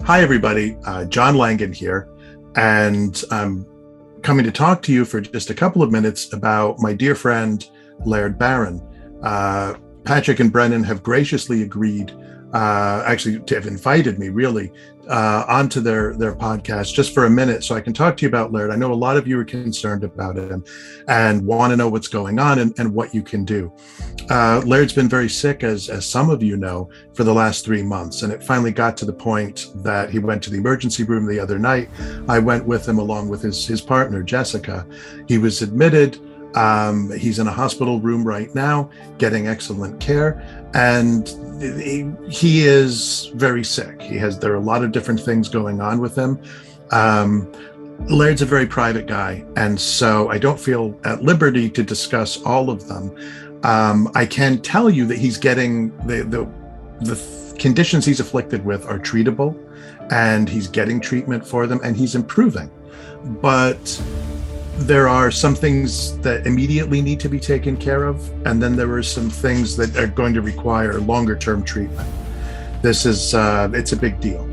Hi, everybody. John Langan here, and I'm coming to talk to you for just a couple of minutes about my dear friend, Laird Barron. Patrick and Brennan have graciously agreed, actually, to have invited me, really, onto their podcast just for a minute so I can talk to you about Laird. I know a lot of you are concerned about him and want to know what's going on and what you can do. Laird's been very sick, as some of you know, for the last 3 months, and it finally got to the point that he went to the emergency room the other night. I went with him along with his partner, Jessica. He was admitted. He's in a hospital room right now, getting excellent care, and he is very sick. There are a lot of different things going on with him. Laird's a very private guy, and so I don't feel at liberty to discuss all of them. I can tell you that he's getting the conditions he's afflicted with are treatable, and he's getting treatment for them, and he's improving. But there are some things that immediately need to be taken care of, and then there are some things that are going to require longer-term treatment. This is it's a big deal,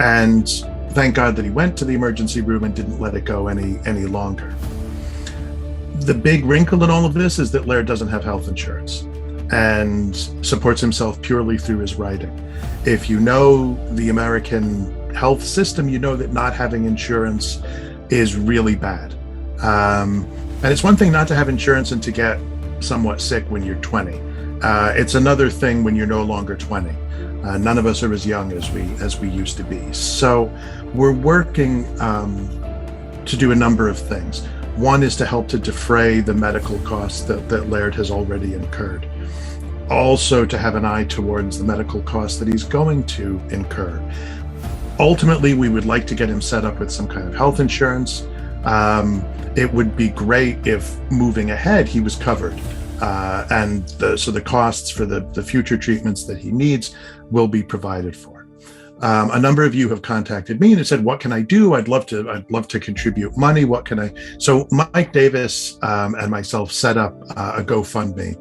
and thank God that he went to the emergency room and didn't let it go any longer. The big wrinkle in all of this is that Laird doesn't have health insurance and supports himself purely through his writing. If you know the American health system, you know that not having insurance is really bad. And it's one thing not to have insurance and to get somewhat sick when you're 20. It's another thing when you're no longer 20. None of us are as young as we used to be. So we're working to do a number of things. One is to help to defray the medical costs that Laird has already incurred. Also to have an eye towards the medical costs that he's going to incur. Ultimately, we would like to get him set up with some kind of health insurance. It would be great if moving ahead he was covered, so the costs for the future treatments that he needs will be provided for. A number of you have contacted me and have said, "What can I do? I'd love to contribute money. What can I?" So Mike Davis and myself set up a GoFundMe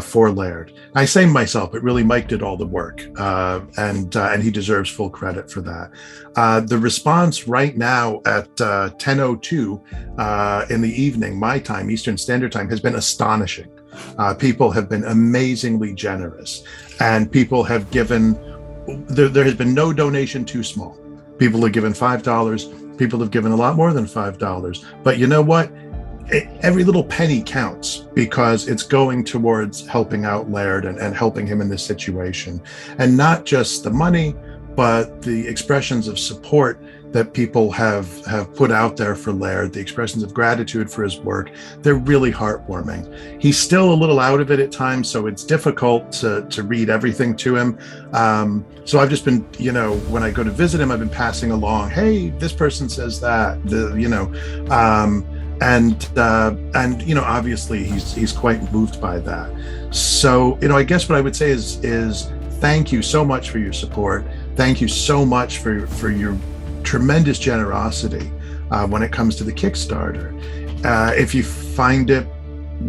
for Laird. I say myself, but really Mike did all the work, and he deserves full credit for that. The response right now at 10:02 in the evening, my time, Eastern Standard Time, has been astonishing. People have been amazingly generous, and people have given. There has been no donation too small. People have given $5. People have given a lot more than $5. But you know what? Every little penny counts, because it's going towards helping out Laird and helping him in this situation. And not just the money, but the expressions of support that people have put out there for Laird, the expressions of gratitude for his work. They're really heartwarming. He's still a little out of it at times, so it's difficult to read everything to him. So I've just been, when I go to visit him, I've been passing along, "Hey, this person says that," and obviously he's quite moved by that. So I guess what I would say is thank you so much for your support. Thank you so much for your tremendous generosity when it comes to the Kickstarter. If you find it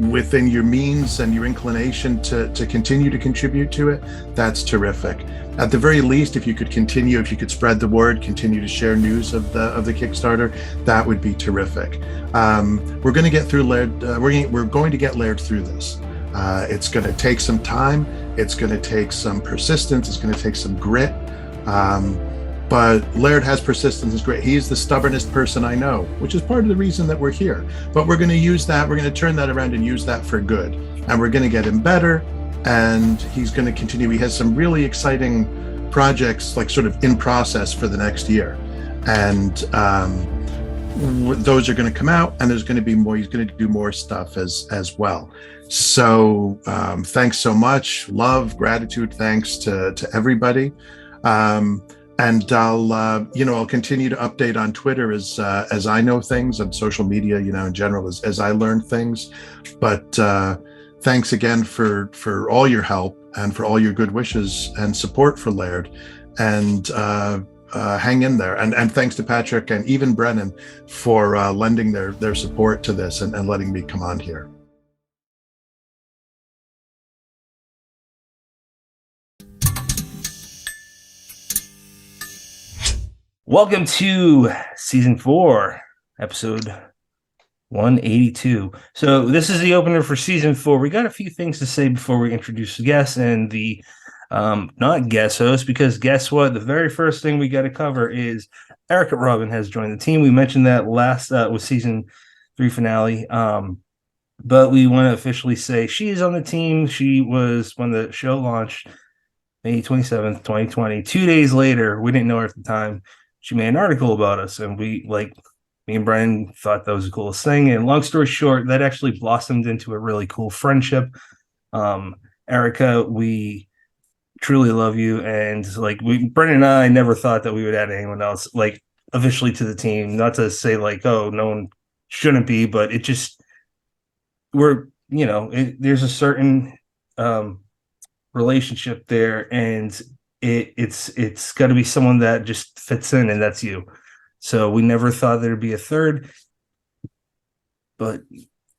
within your means and your inclination to continue to contribute to it, that's terrific. At the very least, if you could spread the word, continue to share news of the Kickstarter, that would be terrific. We're going to get through Laird. We're going to get Laird through this. It's going to take some time. It's going to take some persistence. It's going to take some grit. But Laird has persistence and grit. He's the stubbornest person I know, which is part of the reason that we're here. But we're going to use that. We're going to turn that around and use that for good. And we're going to get him better. And he's going to continue. He has some really exciting projects, like sort of in process for the next year. And those are going to come out, and there's going to be more. He's going to do more stuff as well. So thanks so much. Love, gratitude, thanks to everybody. And I'll continue to update on Twitter as I know things, and social media, in general, as I learn things. But thanks again for all your help and for all your good wishes and support for Laird. And hang in there. And thanks to Patrick and even Brennan for lending their support to this and letting me come on here. Welcome to season 4, episode 182. So this is the opener for season 4. We got a few things to say before we introduce the guests and the not guest host, because guess what? The very first thing we got to cover is Erica Robyn has joined the team. We mentioned that last with season 3 finale. But we want to officially say she is on the team. She was when the show launched May 27th, 2020. 2 days later, we didn't know her at the time. She made an article about us, and me and Brennan thought that was the coolest thing. And long story short, that actually blossomed into a really cool friendship. Erica, we truly love you, and Brennan and I never thought that we would add anyone else officially to the team. Not to say oh, no one shouldn't be, but it just there's a certain relationship there, and it's got to be someone that just fits in, and that's you. So we never thought there'd be a third, but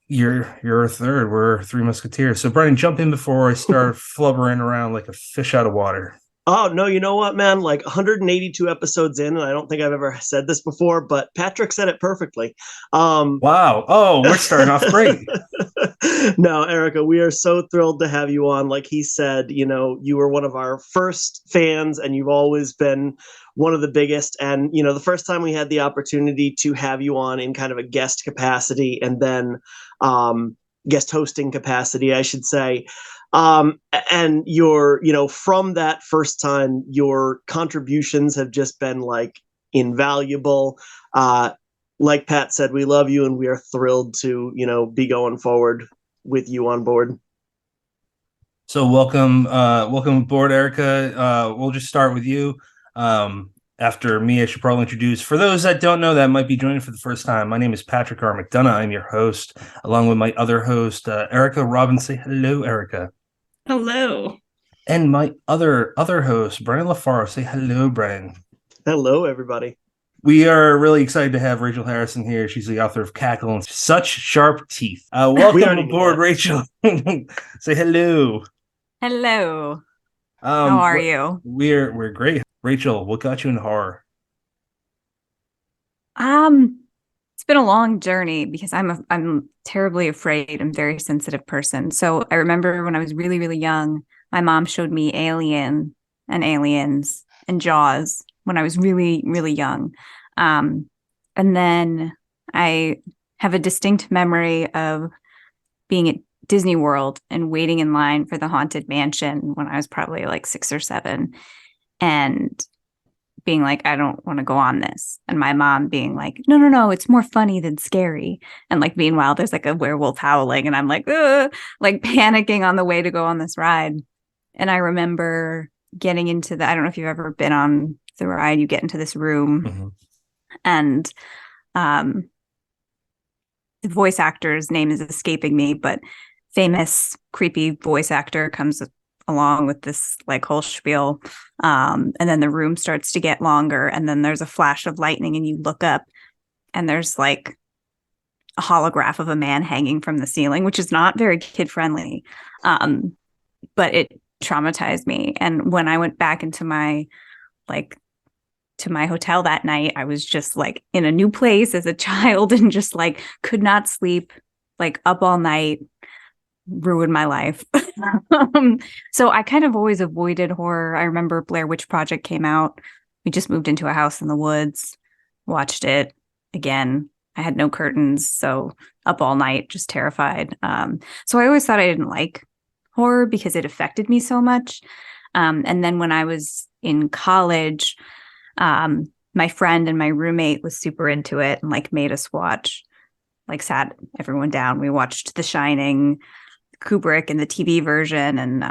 you're a third. We're 3 Musketeers. So Brian, jump in before I start flubbering around like a fish out of water. Oh, no, you know what, man? 182 episodes in, and I don't think I've ever said this before, but Patrick said it perfectly. Wow. Oh, we're starting off great. No, Erica, we are so thrilled to have you on. Like he said, you were one of our first fans, and you've always been one of the biggest. And, the first time we had the opportunity to have you on in kind of a guest capacity and then guest hosting capacity, I should say, and from that first time, your contributions have just been invaluable. Like Pat said, we love you, and we are thrilled to, be going forward with you on board. So welcome aboard, Erica. We'll just start with you. After me, I should probably introduce, for those that don't know that might be joining for the first time, my name is Patrick R. McDonough. I'm your host, along with my other host, Erica Robyn. Say hello, Erica. Hello. And my other host, Brennan LaFaro. Say hello, Brennan. Hello, everybody. We are really excited to have Rachel Harrison here. She's the author of Cackle and Such Sharp Teeth. Welcome aboard, Rachel. Say hello. Hello. How are you? We're great. Rachel, what got you into horror? It's been a long journey because I'm terribly afraid. I'm a very sensitive person. So I remember when I was really, really young, my mom showed me Alien and Aliens and Jaws when I was really, really young. And then I have a distinct memory of being at Disney World and waiting in line for the Haunted Mansion when I was probably 6 or 7, and being I don't want to go on this. And my mom being no, it's more funny than scary. And meanwhile, there's a werewolf howling, and I'm panicking on the way to go on this ride. And I remember getting into I don't know if you've ever been on the ride, you get into this room, mm-hmm. and the voice actor's name is escaping me, but famous creepy voice actor comes along with this whole spiel, and then the room starts to get longer, and then there's a flash of lightning, and you look up, and there's a holograph of a man hanging from the ceiling, which is not very kid friendly, but it traumatized me. And when I went back into my to my hotel that night, I was just in a new place as a child, and just could not sleep, up all night, ruined my life. So I kind of always avoided horror. I remember Blair Witch Project came out. We just moved into a house in the woods, watched it again. I had no curtains, so up all night, just terrified. So I always thought I didn't like horror because it affected me so much. And then when I was in college, my friend and my roommate was super into it and made us watch, sat everyone down. We watched The Shining, Kubrick and the TV version, and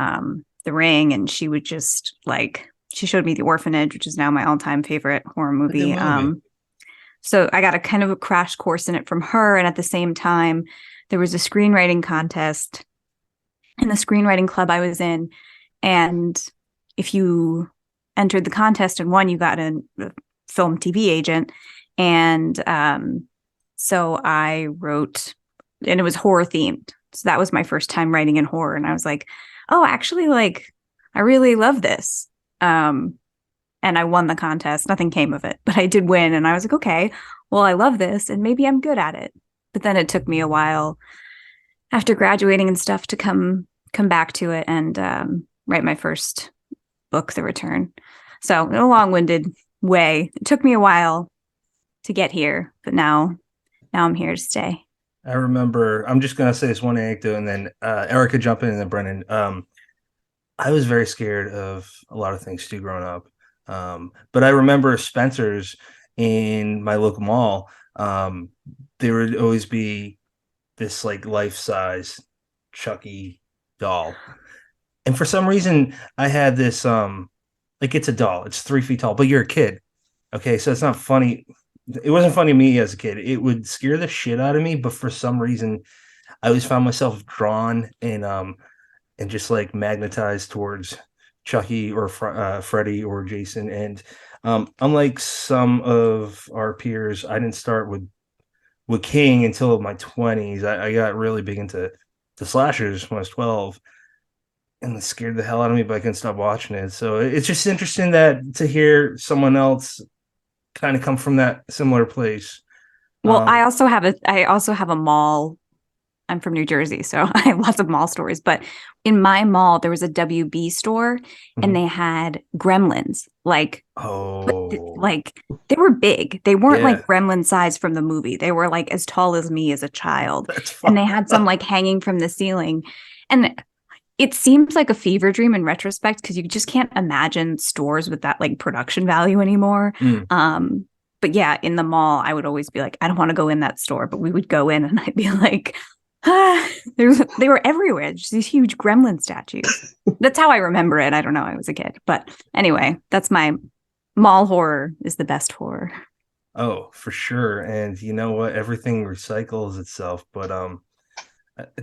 The Ring. And she would just she showed me The Orphanage, which is now my all-time favorite horror movie. So I got a kind of a crash course in it from her. And at the same time, there was a screenwriting contest in the screenwriting club I was in. And if you entered the contest and won, you got a film TV agent. And so I wrote, and it was horror themed. So that was my first time writing in horror. And I was oh, actually, I really love this. and I won the contest. Nothing came of it, but I did win. And I was like, okay, well, I love this and maybe I'm good at it. But then it took me a while after graduating and stuff to come back to it and write my first book, The Return. So in a long-winded way, it took me a while to get here, but now I'm here to stay. I remember, I'm just going to say this one anecdote and then Erica jump in and then Brennan. I was very scared of a lot of things too growing up. But I remember Spencer's in my local mall. There would always be this like life-size Chucky doll. And for some reason I had this like it's a doll, it's 3 feet tall, but you're a kid. Okay, so it's not funny. It wasn't funny to me as a kid. It would scare the shit out of me, but for some reason I always found myself drawn and just like magnetized towards Chucky or Freddy or Jason. And unlike some of our peers, I didn't start with King until my 20s. I got really big into the slashers when I was 12, and it scared the hell out of me, but I couldn't stop watching it. So it's just interesting that to hear someone else kind of come from that similar place. Well, I also have a mall. I'm from New Jersey, so I have lots of mall stores. But in my mall, there was a WB store, and they had gremlins. Like they were big. They weren't like gremlin size from the movie. They were like as tall as me as a child. And they had some like hanging from the ceiling. And it seems like a fever dream in retrospect because you just can't imagine stores with that like production value anymore. But yeah, in the mall, I would always be like, I don't want to go in that store, but we would go in and I'd be like, they were everywhere. Just these huge gremlin statues. That's how I remember it. I don't know. I was a kid. But anyway, that's my mall horror is the best horror. Oh, for sure. And you know what? Everything recycles itself. But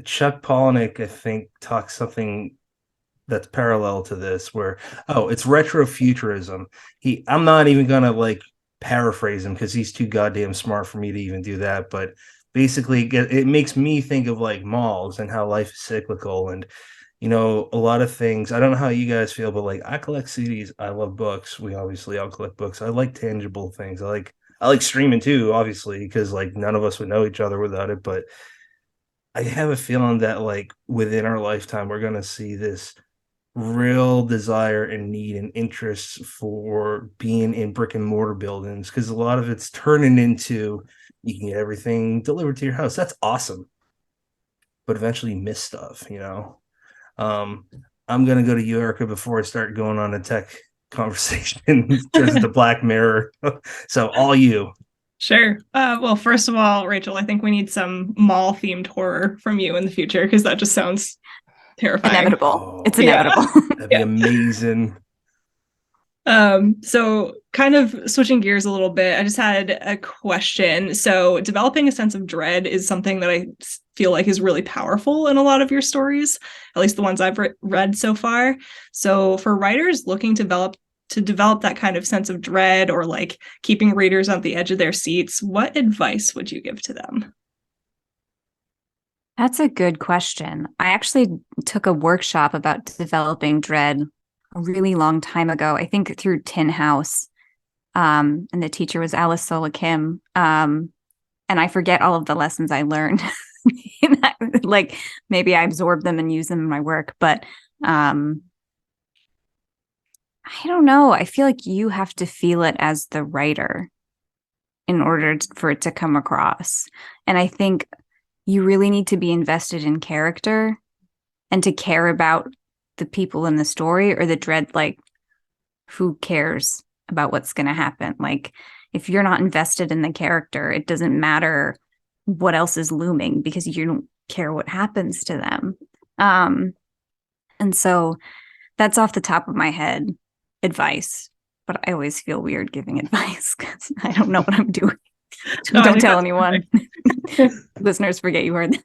Chuck Palahniuk, I think, talks something that's parallel to this where, it's retrofuturism. I'm not even going to like paraphrase him because he's too goddamn smart for me to even do that. But basically it makes me think of like malls and how life is cyclical and a lot of things. I don't know how you guys feel, but like I collect CDs. I love books. We obviously all collect books. I like tangible things. I like streaming too, obviously, because like none of us would know each other without it. But I have a feeling that like within our lifetime we're gonna see this real desire and need and interest for being in brick and mortar buildings because a lot of it's turning into you can get everything delivered to your house. That's awesome. But eventually you miss stuff, I'm going to go to you, Erica, before I start going on a tech conversation in terms of the Black Mirror. So all you. Sure. Well, first of all, Rachel, I think we need some mall-themed horror from you in the future because that just sounds terrifying. Inevitable. It's inevitable. That'd be amazing. So kind of switching gears a little bit, I just had a question. So developing a sense of dread is something that I feel like is really powerful in a lot of your stories, at least the ones I've read so far. So for writers looking to develop that kind of sense of dread or like keeping readers on the edge of their seats, what advice would you give to them? That's a good question. I actually took a workshop about developing dread a really long time ago, I think through Tin House. And the teacher was Alice Sola Kim. And I forget all of the lessons I learned. Like maybe I absorb them and use them in my work, but I don't know. I feel like you have to feel it as the writer in order for it to come across. And I think you really need to be invested in character and to care about the people in the story or the dread, like who cares about what's going to happen? Like if you're not invested in the character, it doesn't matter what else is looming because you don't care what happens to them. And so that's off the top of my head advice, but I always feel weird giving advice because I don't know what I'm doing. No, Don't tell anyone. Listeners, forget you heard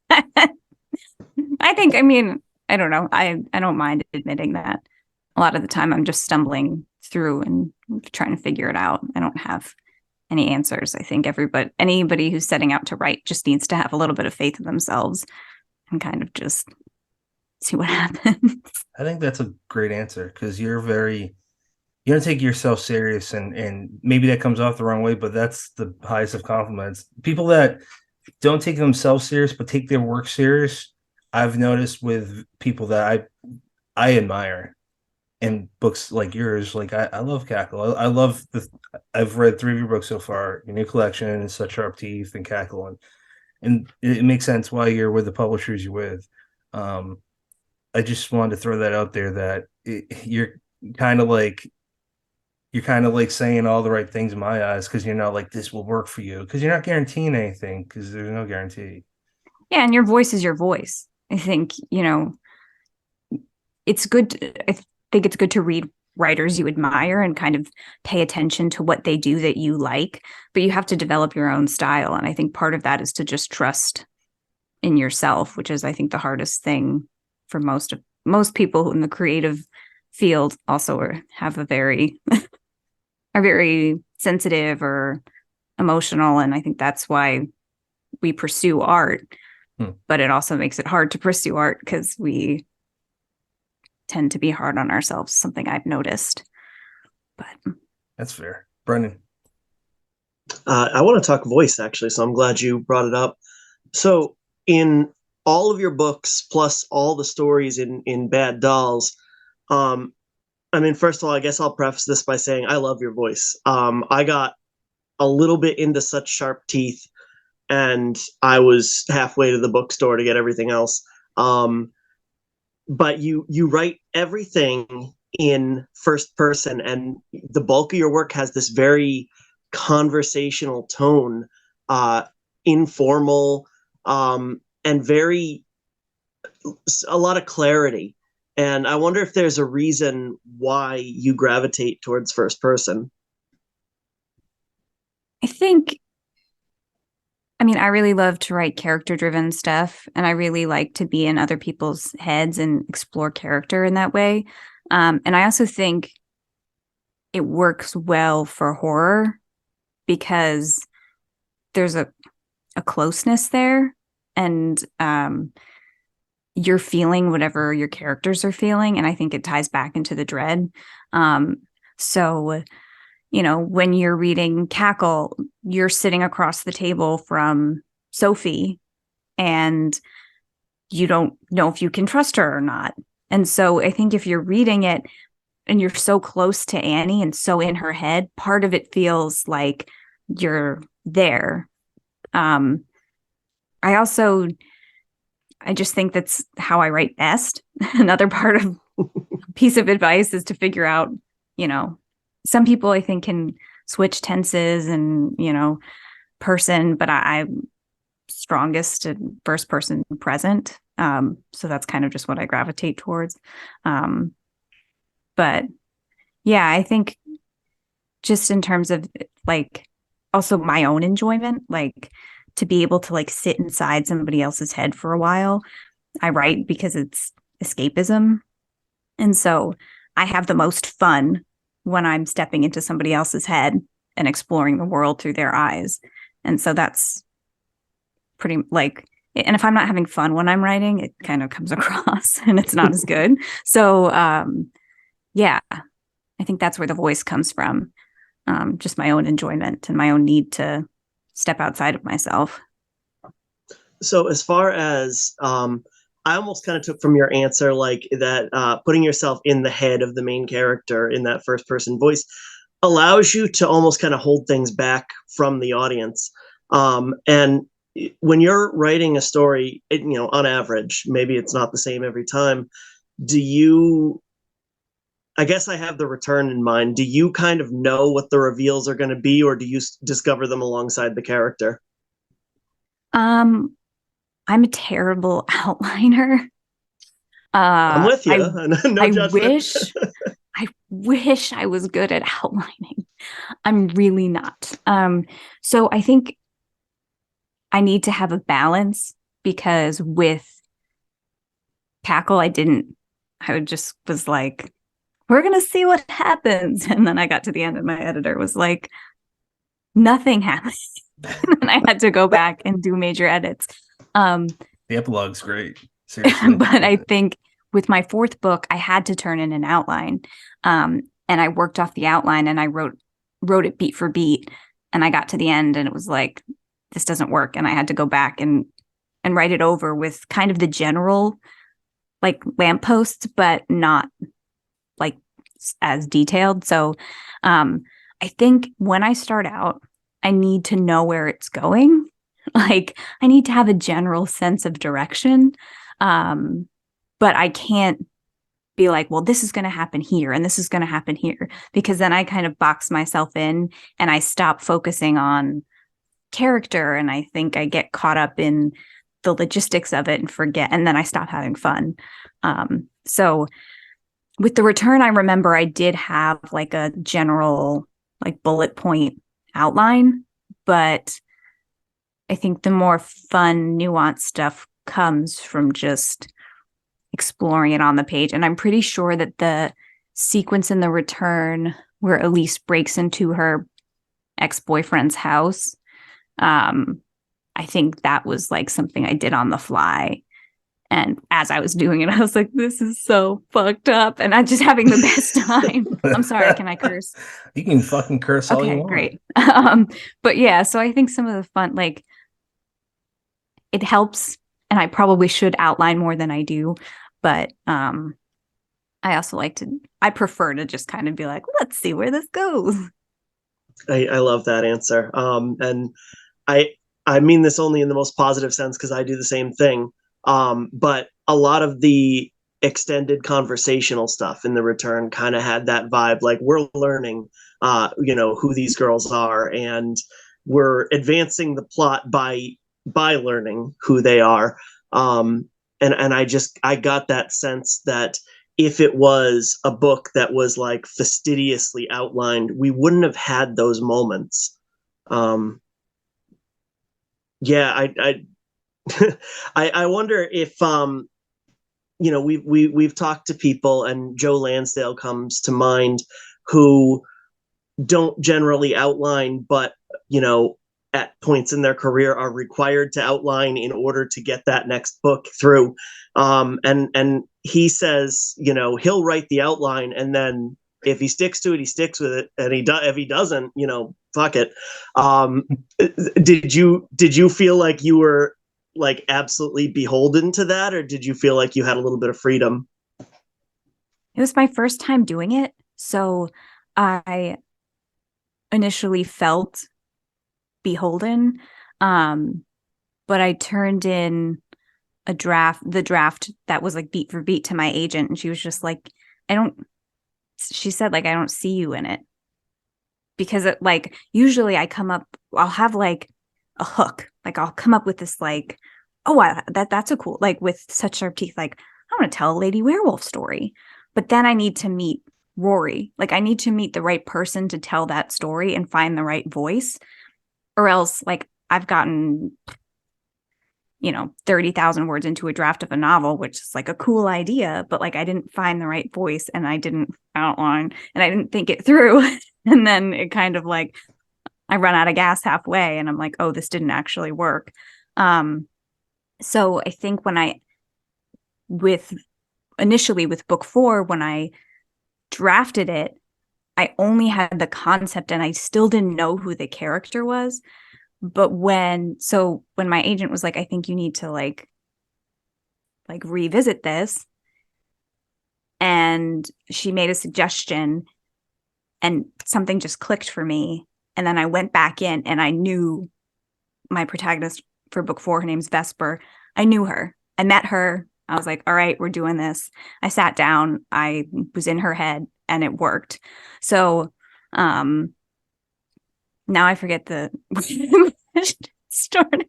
that. I don't know. I don't mind admitting that. A lot of the time I'm just stumbling through and trying to figure it out. I don't have any answers. I think anybody who's setting out to write just needs to have a little bit of faith in themselves and kind of just see what happens. I think that's a great answer because you're very you don't take yourself serious, and maybe that comes off the wrong way, but that's the highest of compliments. People that don't take themselves serious but take their work serious, I've noticed with people that I admire in books like yours. Like I love Cackle. I love I've read 3 of your books so far, your new collection, Such Sharp Teeth, and Cackle, and it makes sense why you're with the publishers you're with. I just wanted to throw that out there that you're kind of like saying all the right things in my eyes, because you're not like, this will work for you, because you're not guaranteeing anything, because there's no guarantee. Yeah, and your voice is your voice. I think, it's good. I think it's good to read writers you admire and kind of pay attention to what they do that you like, but you have to develop your own style. And I think part of that is to just trust in yourself, which is, I think, the hardest thing for most people in the creative field. Also have a very are very sensitive or emotional, and I think that's why we pursue art. But it also makes it hard to pursue art because we tend to be hard on ourselves, something I've noticed. But that's fair. Brennan. I want to talk voice, actually, so I'm glad you brought it up. So in all of your books, plus all the stories in Bad Dolls, I mean, first of all, I guess I'll preface this by saying I love your voice. I got a little bit into Such Sharp Teeth, and I was halfway to the bookstore to get everything else. But you write everything in first person, and the bulk of your work has this very conversational tone, informal, and a lot of clarity. And I wonder if there's a reason why you gravitate towards first person. I really love to write character-driven stuff, and I really like to be in other people's heads and explore character in that way. And I also think it works well for horror because there's a closeness there, and you're feeling whatever your characters are feeling, and I think it ties back into the dread. So when you're reading Cackle, you're sitting across the table from Sophie, and you don't know if you can trust her or not. And so I think if you're reading it and you're so close to Annie and so in her head, part of it feels like you're there. I just think that's how I write best. Another piece of advice is to figure out, some people I think can switch tenses and, person, but I'm strongest in first person present. So that's kind of just what I gravitate towards. But yeah, I think just in terms of also my own enjoyment, to be able to sit inside somebody else's head for a while. I write because it's escapism. And so I have the most fun when I'm stepping into somebody else's head and exploring the world through their eyes. And so that's pretty and if I'm not having fun when I'm writing, it kind of comes across and it's not as good. So yeah, I think that's where the voice comes from. Just my own enjoyment and my own need to step outside of myself. So as far as I almost kind of took from your answer that putting yourself in the head of the main character in that first person voice allows you to almost kind of hold things back from the audience. And when you're writing a story, on average, maybe it's not the same every time, I guess I have the return in mind. Do you kind of know what the reveals are going to be, or do you discover them alongside the character? I'm a terrible outliner. I'm with you. No judgment. I wish I was good at outlining. I'm really not. So I think I need to have a balance, because with Cackle, I just was like, we're going to see what happens. And then I got to the end and my editor was like, nothing happened. And I had to go back and do major edits. The epilogue's great. Seriously. But I think with my fourth book, I had to turn in an outline. And and I worked off the outline and I wrote it beat for beat, and I got to the end and it was like, this doesn't work, and I had to go back and write it over with kind of the general like lampposts, but not like as detailed. So I think when I start out, I need to know where it's going. Like I need to have a general sense of direction. But I can't be like, well, this is going to happen here and this is going to happen here, because then I kind of box myself in and I stop focusing on character, and I think I get caught up in the logistics of it and forget, and then I stop having fun. So with The Return, I remember I did have like a general like bullet point outline, but I think the more fun, nuanced stuff comes from just exploring it on the page. And I'm pretty sure that the sequence in The Return where Elise breaks into her ex-boyfriend's house, I think that was like something I did on the fly. And as I was doing it, I was like, this is so fucked up. And I'm just having the best time. I'm sorry, can I curse? You can fucking curse all you Okay, want. great. But yeah, so I think some of the fun, like, it helps, and I probably should outline more than I do. But I also I prefer to just kind of be like, let's see where this goes. I love that answer. And I mean this only in the most positive sense, because I do the same thing. But a lot of the extended conversational stuff in The Return kind of had that vibe. Like, we're learning, who these girls are, and we're advancing the plot by learning who they are. And I got that sense that if it was a book that was like fastidiously outlined, we wouldn't have had those moments. I wonder if we've talked to people, and Joe Lansdale comes to mind, who don't generally outline, but at points in their career are required to outline in order to get that next book through. And he says, he'll write the outline, and then if he sticks to it, he sticks with it, and if he doesn't, fuck it. Did you feel like you were like absolutely beholden to that, or did you feel like you had a little bit of freedom? It was my first time doing it, so I initially felt beholden, but I turned in the draft that was like beat for beat to my agent, and she was just like, she said, like, I don't see you in it, because it, like, usually I'll have like a hook, like I'll come up with this like, that's a cool, like, with such sharp teeth, like, I want to tell a lady werewolf story, but then I need to meet Rory, like I need to meet the right person to tell that story and find the right voice, or else like I've gotten 30,000 words into a draft of a novel, which is like a cool idea, but like I didn't find the right voice, and I didn't outline, and I didn't think it through. And then it kind of like, I run out of gas halfway, and I'm like, oh, this didn't actually work. So I think initially with book 4, when I drafted it, I only had the concept and I still didn't know who the character was. But when my agent was like, I think you need to like revisit this, and she made a suggestion and something just clicked for me. And then I went back in and I knew my protagonist for book 4. Her name's Vesper. I knew her. I met her. I was like, all right, we're doing this. I sat down. I was in her head, and it worked. So now I forget the started.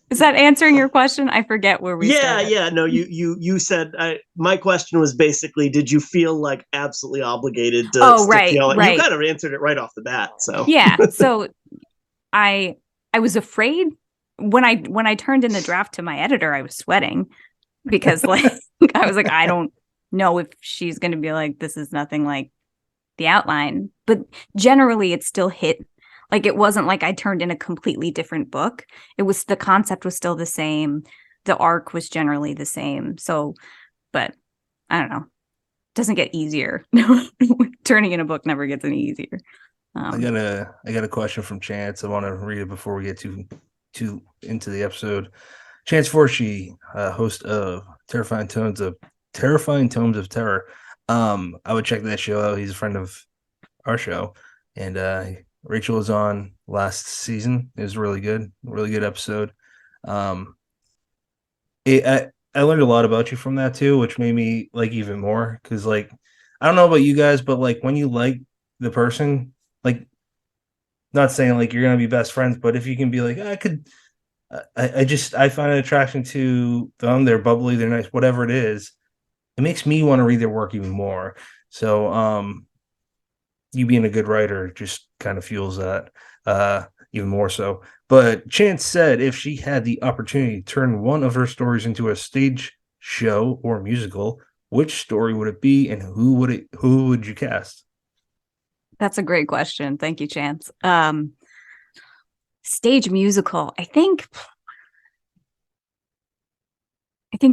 Is that answering your question? I forget where we started. Yeah. No, you said, my question was basically, did you feel like absolutely obligated to right. You kind of answered it right off the bat. So yeah. So I was afraid when I turned in the draft to my editor, I was sweating, because like I was like, I don't know if she's going to be like, this is nothing like the outline, but generally it still hit. Like, it wasn't like I turned in a completely different book. It was, the concept was still the same. The arc was generally the same. So, but I don't know. doesn't get easier. Turning in a book never gets any easier. I got a question from Chance. I want to read it before we get too into the episode. Chance Forshee, host of Terrifying Tomes of Terror. I would check that show out. He's a friend of our show, and Rachel was on last season. It was really good episode. I learned a lot about you from that too, which made me like even more because like I don't know about you guys, but like when you like the person, like not saying like you're gonna be best friends, but if you can be like I find an attraction to them. They're bubbly, they're nice, whatever it is. It makes me want to read their work even more. So you being a good writer just kind of fuels that even more so. But Chance said if she had the opportunity to turn one of her stories into a stage show or musical, which story would it be and who would you cast? That's a great question. Thank you, Chance. Stage musical. I think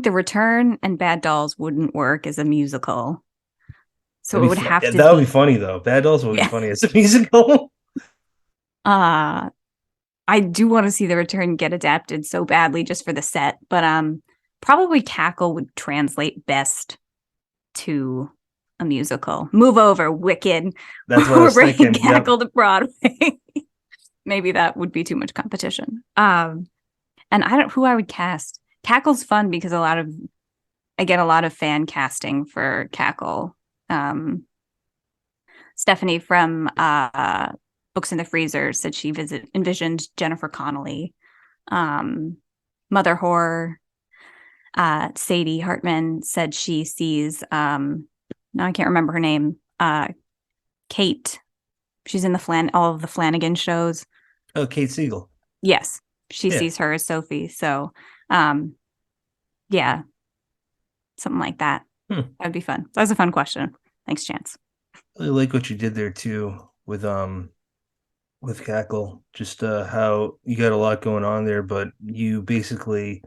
The Return and Bad Dolls wouldn't work as a musical. So it would have to that would be funny though. Bad Dolls would be funny as a musical. I do want to see The Return get adapted so badly just for the set, but probably Cackle would translate best to a musical. Move over, Wicked. That's what I was thinking. Cackle to Broadway. Maybe that would be too much competition. And who I would cast. Cackle's fun because I get a lot of fan casting for Cackle. Stephanie from Books in the Freezer said she envisioned Jennifer Connelly. Mother Horror, Sadie Hartman said she sees now I can't remember her name. Kate. She's in all of the Flanagan shows. Oh, Kate Siegel. Yes. She sees her as Sophie. So yeah. Something like that. That would be fun. That was a fun question. Thanks, Chance. I really like what you did there too with Cackle. Just how you got a lot going on there, but you basically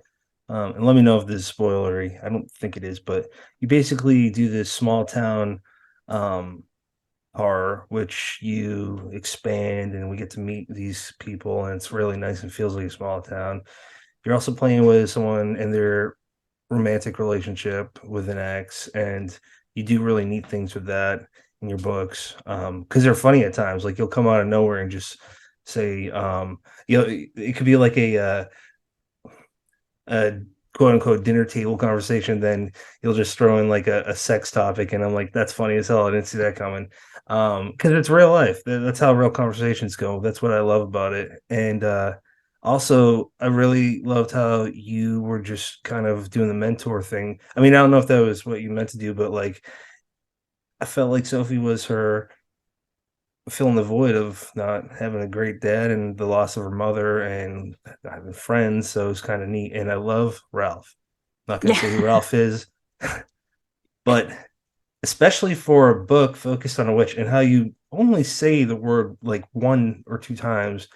and let me know if this is spoilery. I don't think it is, but you basically do this small town horror, which you expand and we get to meet these people, and it's really nice and feels like a small town. You're also playing with someone in their romantic relationship with an ex, and you do really neat things with that in your books because they're funny at times. Like you'll come out of nowhere and just say it could be like a quote unquote dinner table conversation, then you'll just throw in like a sex topic, and I'm like, that's funny as hell. I didn't see that coming. Because it's real life. That's how real conversations go. That's what I love about it. And also, I really loved how you were just kind of doing the mentor thing. I mean, I don't know if that was what you meant to do, but like, I felt like Sophie was her filling the void of not having a great dad and the loss of her mother and having friends. So it was kind of neat. And I love Ralph. Not going to say who Ralph is, but especially for a book focused on a witch and how you only say the word like 1 or 2 times.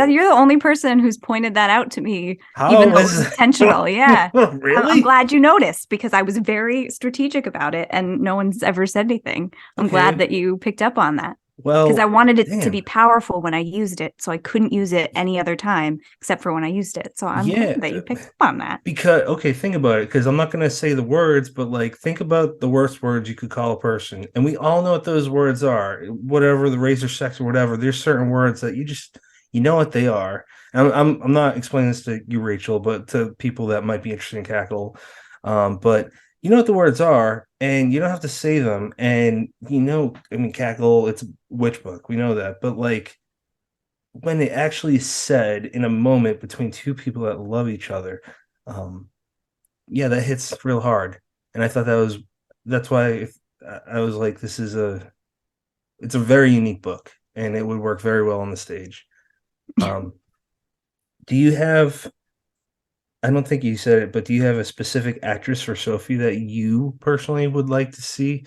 You're the only person who's pointed that out to me, How even though it was intentional. Yeah. Really? I'm glad you noticed because I was very strategic about it and no one's ever said anything. I'm glad that you picked up on that. Well, because I wanted it to be powerful when I used it, so I couldn't use it any other time except for when I used it. So I'm glad that you picked up on that. Because, okay, think about it, because I'm not going to say the words, but like think about the worst words you could call a person. And we all know what those words are. Whatever, the razor sex or whatever, there's certain words that you know what they are. And I'm not explaining this to you, Rachel, but to people that might be interested in Cackle. But you know what the words are, and you don't have to say them. And I mean, Cackle, it's a witch book. We know that. But like when they actually said in a moment between 2 people that love each other, that hits real hard. And I thought that's why I was like, it's a very unique book, and it would work very well on the stage. Do you have, I don't think you said it, but do you have a specific actress for Sophie that you personally would like to see?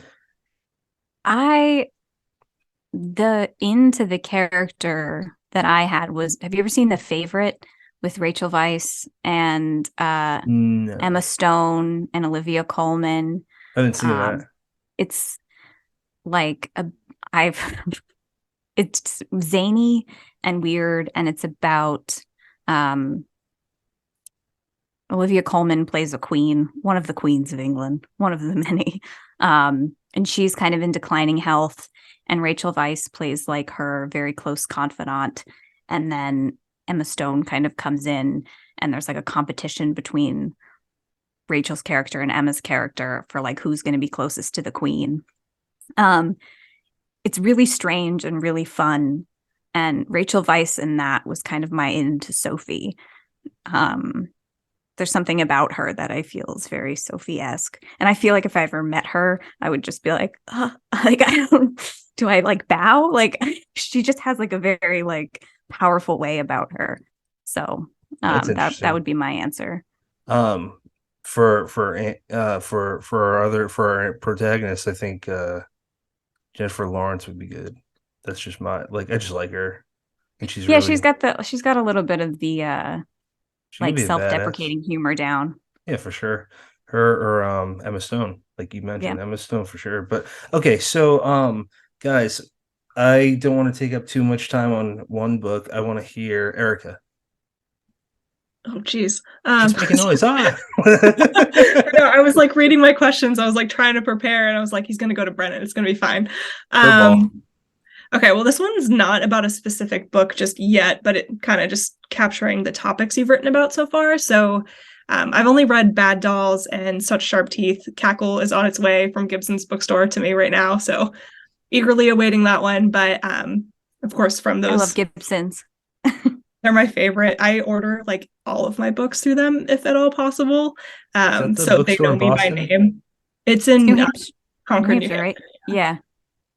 Into the character that I had was, have you ever seen The Favorite with Rachel Weisz and No. Emma Stone and Olivia Colman? I haven't seen that. It's like I've it's zany and weird, and it's about Olivia Colman plays a queen, one of the queens of England, one of the many. And she's kind of in declining health. And Rachel Weisz plays like her very close confidant. And then Emma Stone kind of comes in, and there's like a competition between Rachel's character and Emma's character for like who's going to be closest to the queen. It's really strange and really fun. And Rachel Weisz in that was kind of my into Sophie. There's something about her that I feel is very Sophie-esque. And I feel like if I ever met her, I would just be like, like, do I like bow? Like, she just has like a very like powerful way about her. So that would be my answer. For our protagonist, I think Jennifer Lawrence would be good. That's just I just like her. And she's she's got a little bit of the like self-deprecating humor down. Yeah, for sure. Her or Emma Stone, like you mentioned, Emma Stone for sure. But okay, so guys, I don't want to take up too much time on one book. I want to hear Erica. Oh, geez. Just making noise. I was like reading my questions. I was like trying to prepare, and I was like, he's going to go to Brennan. It's going to be fine. Okay, well, this one's not about a specific book just yet, but it kind of just capturing the topics you've written about so far. So I've only read Bad Dolls and Such Sharp Teeth. Cackle is on its way from Gibson's bookstore to me right now, so eagerly awaiting that one. But of course, from those... I love Gibson's. They're my favorite. I order like all of my books through them, if at all possible. So they know me by name. It's in Concord, New Hampshire, right? Yeah.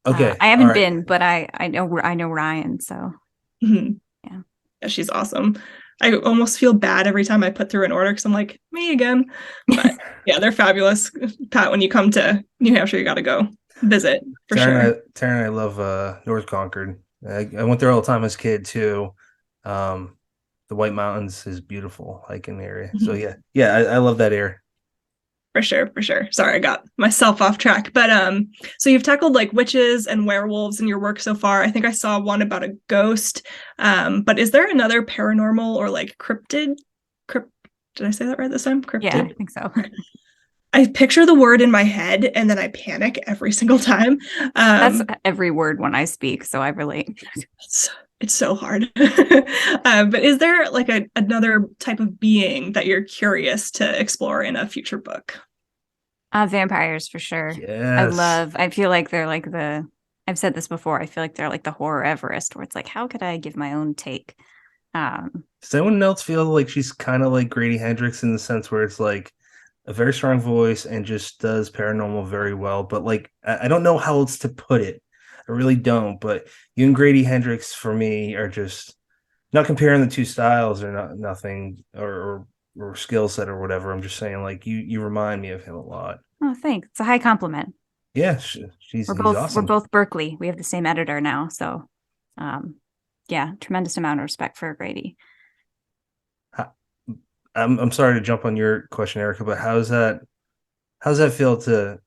Okay. I haven't been, but I know Ryan, so yeah, she's awesome. I almost feel bad every time I put through an order because I'm like, me again. But yeah, they're fabulous. Pat, when you come to New Hampshire, you got to go visit for sure. Tara and I love North Concord. I went there all the time as a kid too. The White Mountains is beautiful hiking area. So yeah, I love that area. For sure. Sorry, I got myself off track. But so you've tackled like witches and werewolves in your work so far. I think I saw one about a ghost. But is there another paranormal or like cryptid? Did I say that right this time? Cryptid? Yeah, I think so. I picture the word in my head and then I panic every single time. That's every word when I speak, so I relate. It's so hard. But is there like another type of being that you're curious to explore in a future book? Vampires for sure. Yes. I feel like they're like I've said this before, I feel like they're like the horror Everest, where it's like, how could I give my own take? Does anyone else feel like she's kind of like Grady Hendrix in the sense where it's like a very strong voice and just does paranormal very well, but like I don't know how else to put it. I really don't, but you and Grady Hendrix for me are just not comparing the two styles or nothing or skill set or whatever. I'm just saying like you remind me of him a lot. Oh, thanks. It's a high compliment. Yeah, he's awesome. We're both Berkeley. We have the same editor now, so yeah, tremendous amount of respect for Grady. I'm sorry to jump on your question, Erica, but how's that feel to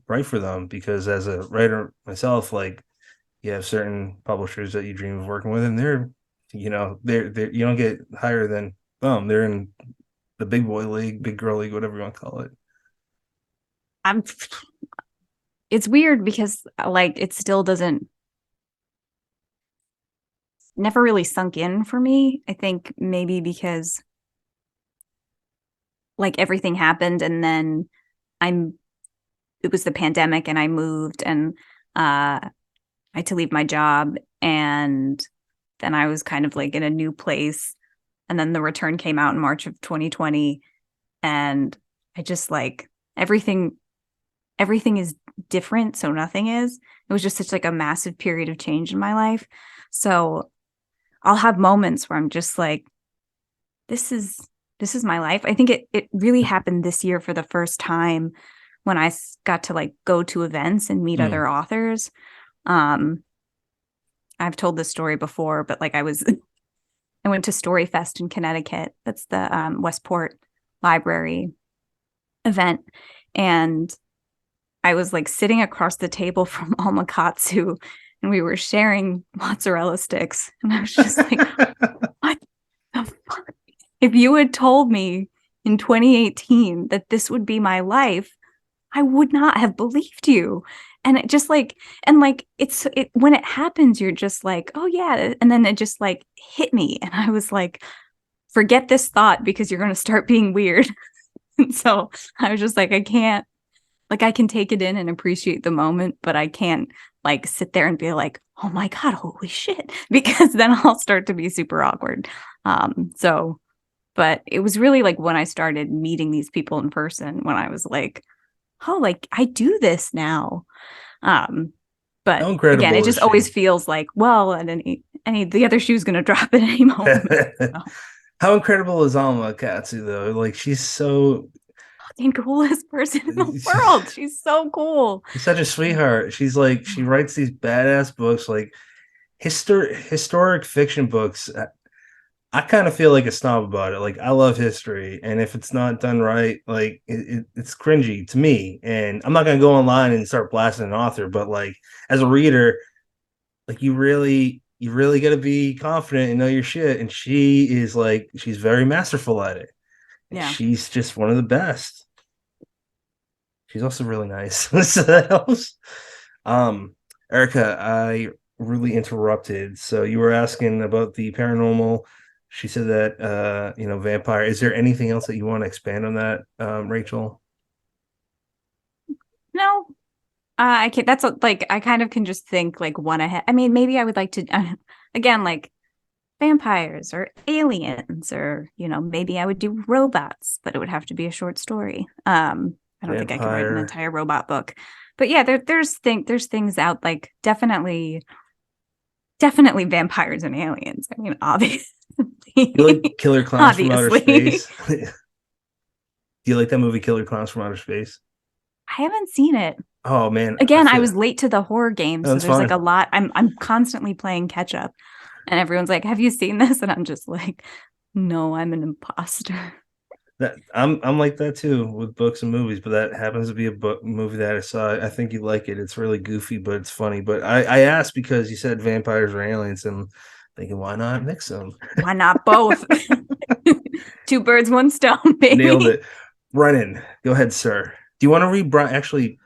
write for them? Because as a writer myself, like you have certain publishers that you dream of working with, and they're you don't get higher than they're in the big boy league, big girl league, whatever you want to call it. It's weird because like it still never really sunk in for me. I think maybe because like everything happened and then it was the pandemic and I moved and I had to leave my job, and then I was kind of like in a new place, and then The Return came out in March of 2020, and I just like everything is different, so nothing is. It was just such like a massive period of change in my life. So I'll have moments where I'm just like, this is my life. I think it really happened this year for the first time when I got to like go to events and meet other authors. I've told this story before, but like I went to Storyfest in Connecticut. That's the Westport Library event. And I was like sitting across the table from Almakatsu and we were sharing mozzarella sticks. And I was just like, what the fuck? If you had told me in 2018 that this would be my life, I would not have believed you. And it just like, and like, when it happens, you're just like, oh yeah. And then it just like hit me. And I was like, forget this thought because you're going to start being weird. And so I was just like, I can't, like, I can take it in and appreciate the moment, but I can't like sit there and be like, oh my God, holy shit, because then I'll start to be super awkward. But it was really like when I started meeting these people in person, when I was like, oh, like I do this now. But again, it just always feels like, well, and any the other shoe's gonna drop at any moment. So. How incredible is Alma Katsu though? Like she's so fucking coolest person in the world. She's so cool. She's such a sweetheart. She's like, she writes these badass books, like historic fiction books. I kind of feel like a snob about it. Like I love history, and if it's not done right, like it's cringy to me. And I'm not gonna go online and start blasting an author, but like as a reader, like you really got to be confident and know your shit. And she is like, she's very masterful at it. Yeah, she's just one of the best. She's also really nice. So that helps. Erica, I really interrupted. So you were asking about the paranormal. She said that vampire. Is there anything else that you want to expand on that, Rachel? No. I can't. That's like I kind of can just think like one ahead. I mean, maybe I would like to again, like vampires or aliens, or maybe I would do robots, but it would have to be a short story. I don't think I could write an entire robot book. But yeah, there's things out, like definitely vampires and aliens. I mean, obviously. You like Killer Clowns from Outer Space? Do you like that movie Killer Clowns from Outer Space? I haven't seen it. Oh man. Again, I was late to the horror game, so there's fine. Like a lot. I'm constantly playing catch up. And everyone's like, "Have you seen this?" And I'm just like, "No, I'm an imposter." I'm like that too with books and movies, but that happens to be a movie that I saw. I think you like it. It's really goofy, but it's funny. But I asked because you said vampires or aliens, and I'm thinking, why not mix them? Why not both? Two birds, one stone, baby. Nailed it. Brennan, go ahead, sir. Do you want to read Brian McCauley?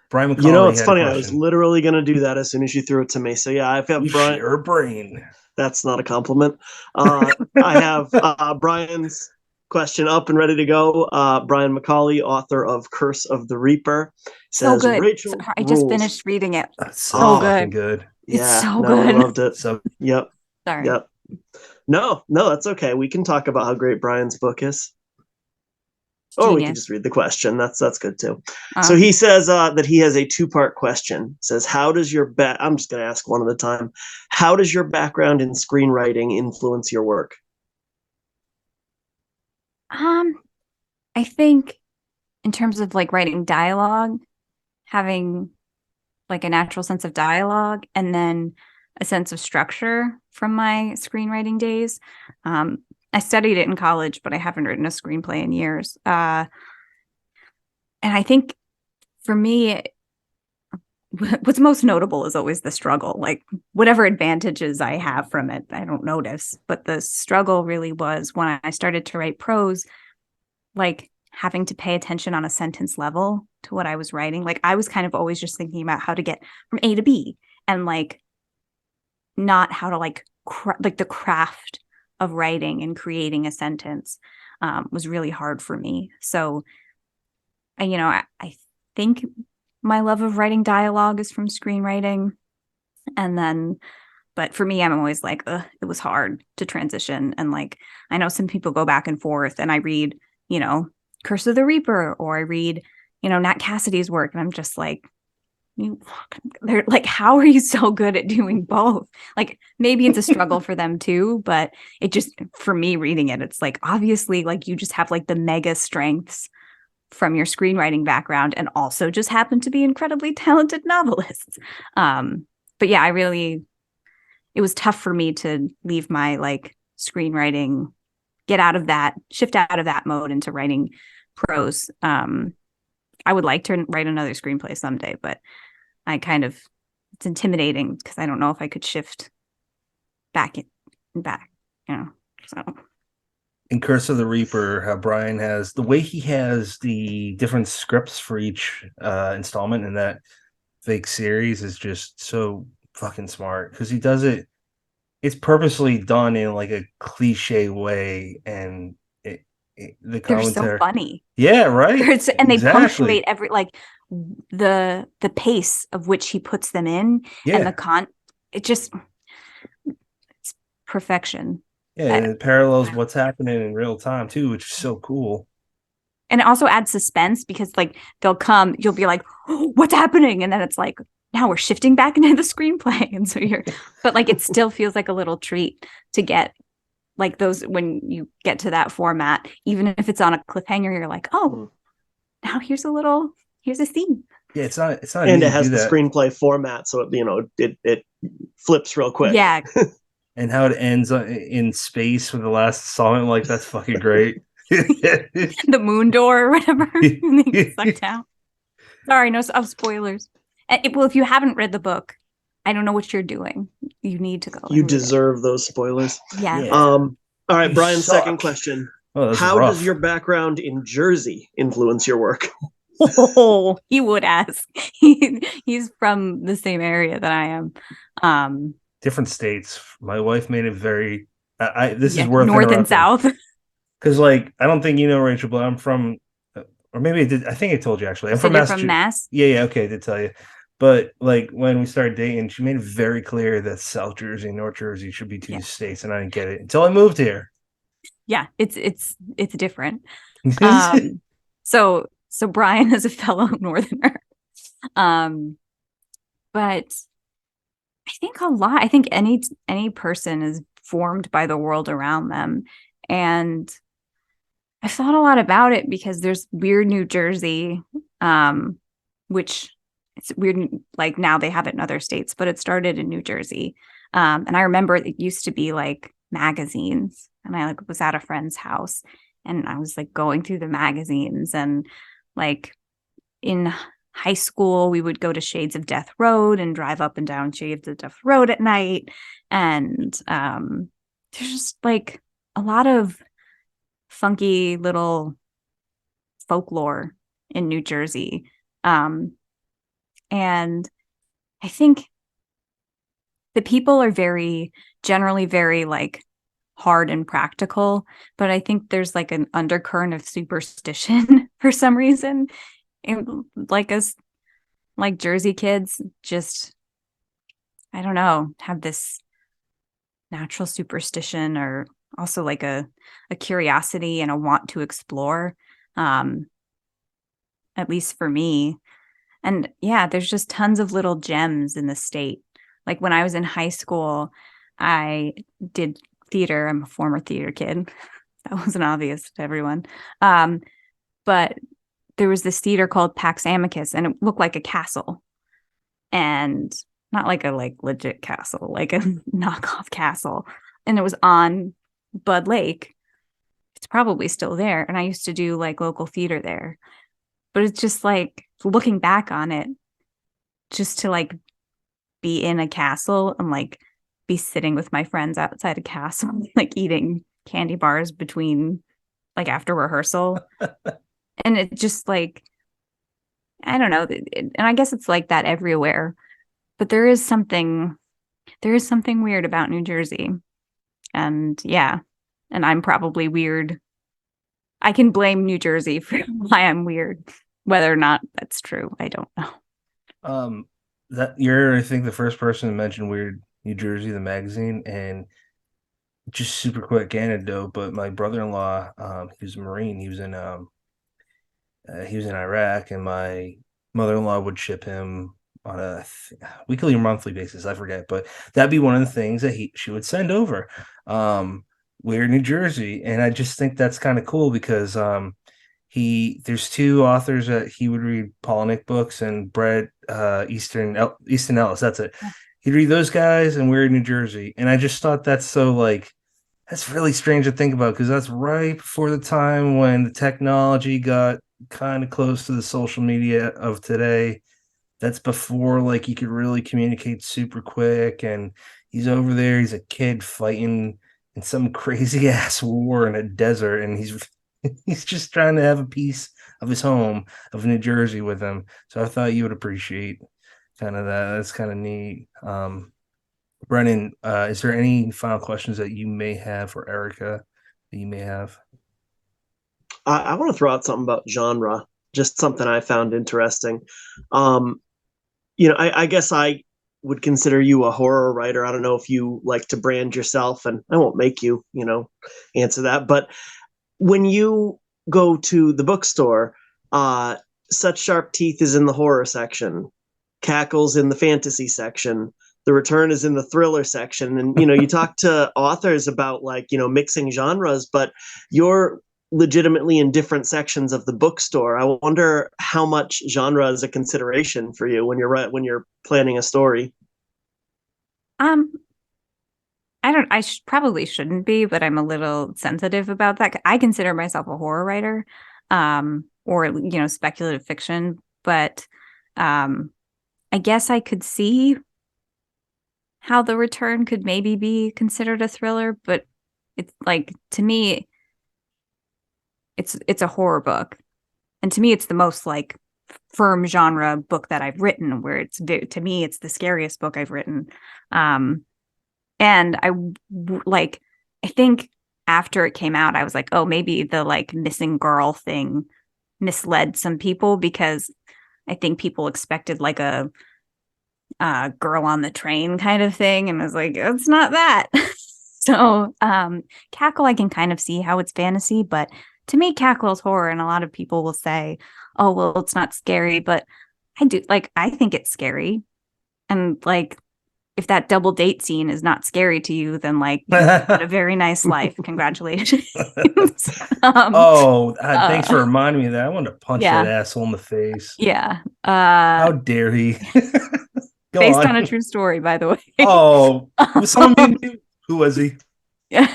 It's funny. I was literally going to do that as soon as you threw it to me. So yeah, I've got Brian. Your brain. That's not a compliment. I have Brian's question up and ready to go. Brian McCauley, author of Curse of the Reaper, says, so good. Rachel I just finished reading it. That's so good. Yeah, it's so good. I loved it. So yep. Sorry. Yep. No, that's okay. We can talk about how great Brian's book is. Or we can just read the question. That's good too. So he says that he has a two-part question. Says, how does your I'm just going to ask one at a time. How does your background in screenwriting influence your work? I think in terms of like writing dialogue, having like a natural sense of dialogue, and then a sense of structure from my screenwriting days. I studied it in college, but I haven't written a screenplay in years. And I think for me, what's most notable is always the struggle. Like whatever advantages I have from it, I don't notice. But the struggle really was when I started to write prose, like having to pay attention on a sentence level to what I was writing. Like I was kind of always just thinking about how to get from A to B, and like not how to like the craft of writing and creating a sentence was really hard for me. So, I think my love of writing dialogue is from screenwriting. And then, but for me, I'm always like, it was hard to transition. And like, I know some people go back and forth, and I read, Curse of the Reaper, or I read, Nat Cassidy's work. And I'm just like, they're like, how are you so good at doing both? Like maybe it's a struggle for them too, but it just, for me reading it, it's like obviously like you just have like the mega strengths from your screenwriting background, and also just happen to be incredibly talented novelists. But yeah, it was tough for me to leave my like screenwriting, shift out of that mode into writing prose. I would like to write another screenplay someday, but it's intimidating because I don't know if I could shift back, so. In Curse of the Reaper, how Brian has the way he has the different scripts for each installment in that fake series is just so fucking smart because he does it. It's purposely done in like a cliche way, and the commentary. They're so funny. Yeah, right. And they punctuate every the pace of which he puts them in, and it's perfection. Yeah, and it parallels what's happening in real time too, which is so cool. And it also adds suspense because like they'll come, you'll be like, oh, what's happening? And then it's like, now we're shifting back into the screenplay. And so but like it still feels like a little treat to get like those when you get to that format, even if it's on a cliffhanger, you're like, oh, now here's a scene. Yeah, it's not and it has the screenplay format, so it flips real quick. Yeah. And how it ends in space with the last installment, like that's fucking great. The moon door or whatever. And they get sucked out. Sorry, no spoilers. Well, if you haven't read the book, I don't know what you're doing. You need to go. You deserve those spoilers. Yeah. All right, Brian's second question. How rough. does your background in Jersey influence your work? Oh, he would ask. He's from the same area that I am. Different states. My wife made it very. This is worth north and south. Because, like, I don't think you know, Rachel, but I'm from, or maybe I did. I think I told you actually. I'm from Massachusetts. From Mass? Yeah. Okay, I did tell you. But like when we started dating, she made it very clear that South Jersey and North Jersey should be two states, and I didn't get it until I moved here. Yeah, it's different. So Brian is a fellow Northerner, but I think I think any person is formed by the world around them, and I thought a lot about it because there's weird New Jersey, which it's weird. Like now they have it in other states, but it started in New Jersey, and I remember it used to be like magazines, and I was at a friend's house, and I was like going through the magazines, and like in high school, we would go to Shades of Death Road and drive up and down Shades of Death Road at night. And there's just like a lot of funky little folklore in New Jersey. And I think the people are generally very like hard and practical, but I think there's like an undercurrent of superstition for some reason. And like us, like Jersey kids, just, I don't know, have this natural superstition or also like a curiosity and a want to explore, at least for me. And yeah, there's just tons of little gems in the state. Like when I was in high school, I did theater. I'm a former theater kid. That wasn't obvious to everyone. But there was this theater called Pax Amicus, and it looked like a castle, and not like a legit castle, like a knockoff castle. And it was on Bud Lake. It's probably still there. And I used to do like local theater there. But it's just like looking back on it, just to like be in a castle and like be sitting with my friends outside a castle, like eating candy bars between like after rehearsal. And it just like, I don't know. And I guess it's like that everywhere. But there is something weird about New Jersey. And yeah, and I'm probably weird. I can blame New Jersey for why I'm weird. Whether or not that's true, I don't know. That you're, I think, the first person to mention Weird New Jersey, the magazine, and just super quick anecdote. But my brother-in-law, he was a Marine. He was in Iraq, and my mother-in-law would ship him on a weekly or monthly basis. I forget, but that'd be one of the things that she would send over. Weird New Jersey, and I just think that's kind of cool because there's two authors that he would read Polnick books, and Brett Easton Ellis. That's it. He'd read those guys and Weird New Jersey, and I just thought that's so like that's really strange to think about because that's right before the time when the technology got kind of close to the social media of today. That's before like you could really communicate super quick, and he's over there, he's a kid fighting in some crazy ass war in a desert, and he's just trying to have a piece of his home of New Jersey with him. So I thought you would appreciate kind of that. That's kind of neat. Brennan, is there any final questions that you may have for Erica that you may have? I want to throw out something about genre, just something I found interesting. Um, I guess I would consider you a horror writer. I don't know if you like to brand yourself, and I won't make you, answer that. But when you go to the bookstore, Such Sharp Teeth is in the horror section, Cackle's in the fantasy section, The Return is in the thriller section. And, you talk to authors about mixing genres, but you're legitimately in different sections of the bookstore. I wonder how much genre is a consideration for you when you're planning a story. Probably shouldn't be, but I'm a little sensitive about that. I consider myself a horror writer, or speculative fiction, but I guess I could see how The Return could maybe be considered a thriller, but it's like, to me, it's a horror book, and to me it's the most like firm genre book that I've written, where to me it's the scariest book I've written. And I think after it came out, I was like, oh, maybe the like missing girl thing misled some people, because I think people expected like a girl on the train kind of thing, and I was like, it's not that. So Cackle, I can kind of see how it's fantasy, but to me, Cackle is horror, and a lot of people will say, oh, well, it's not scary, but I think it's scary. And like, if that double date scene is not scary to you, then like, you've had a very nice life. Congratulations. Thanks for reminding me of that. I wanted to punch that asshole in the face. Yeah. How dare he? Based on a true story, by the way. Oh, was someone named you? Who was he? Yeah.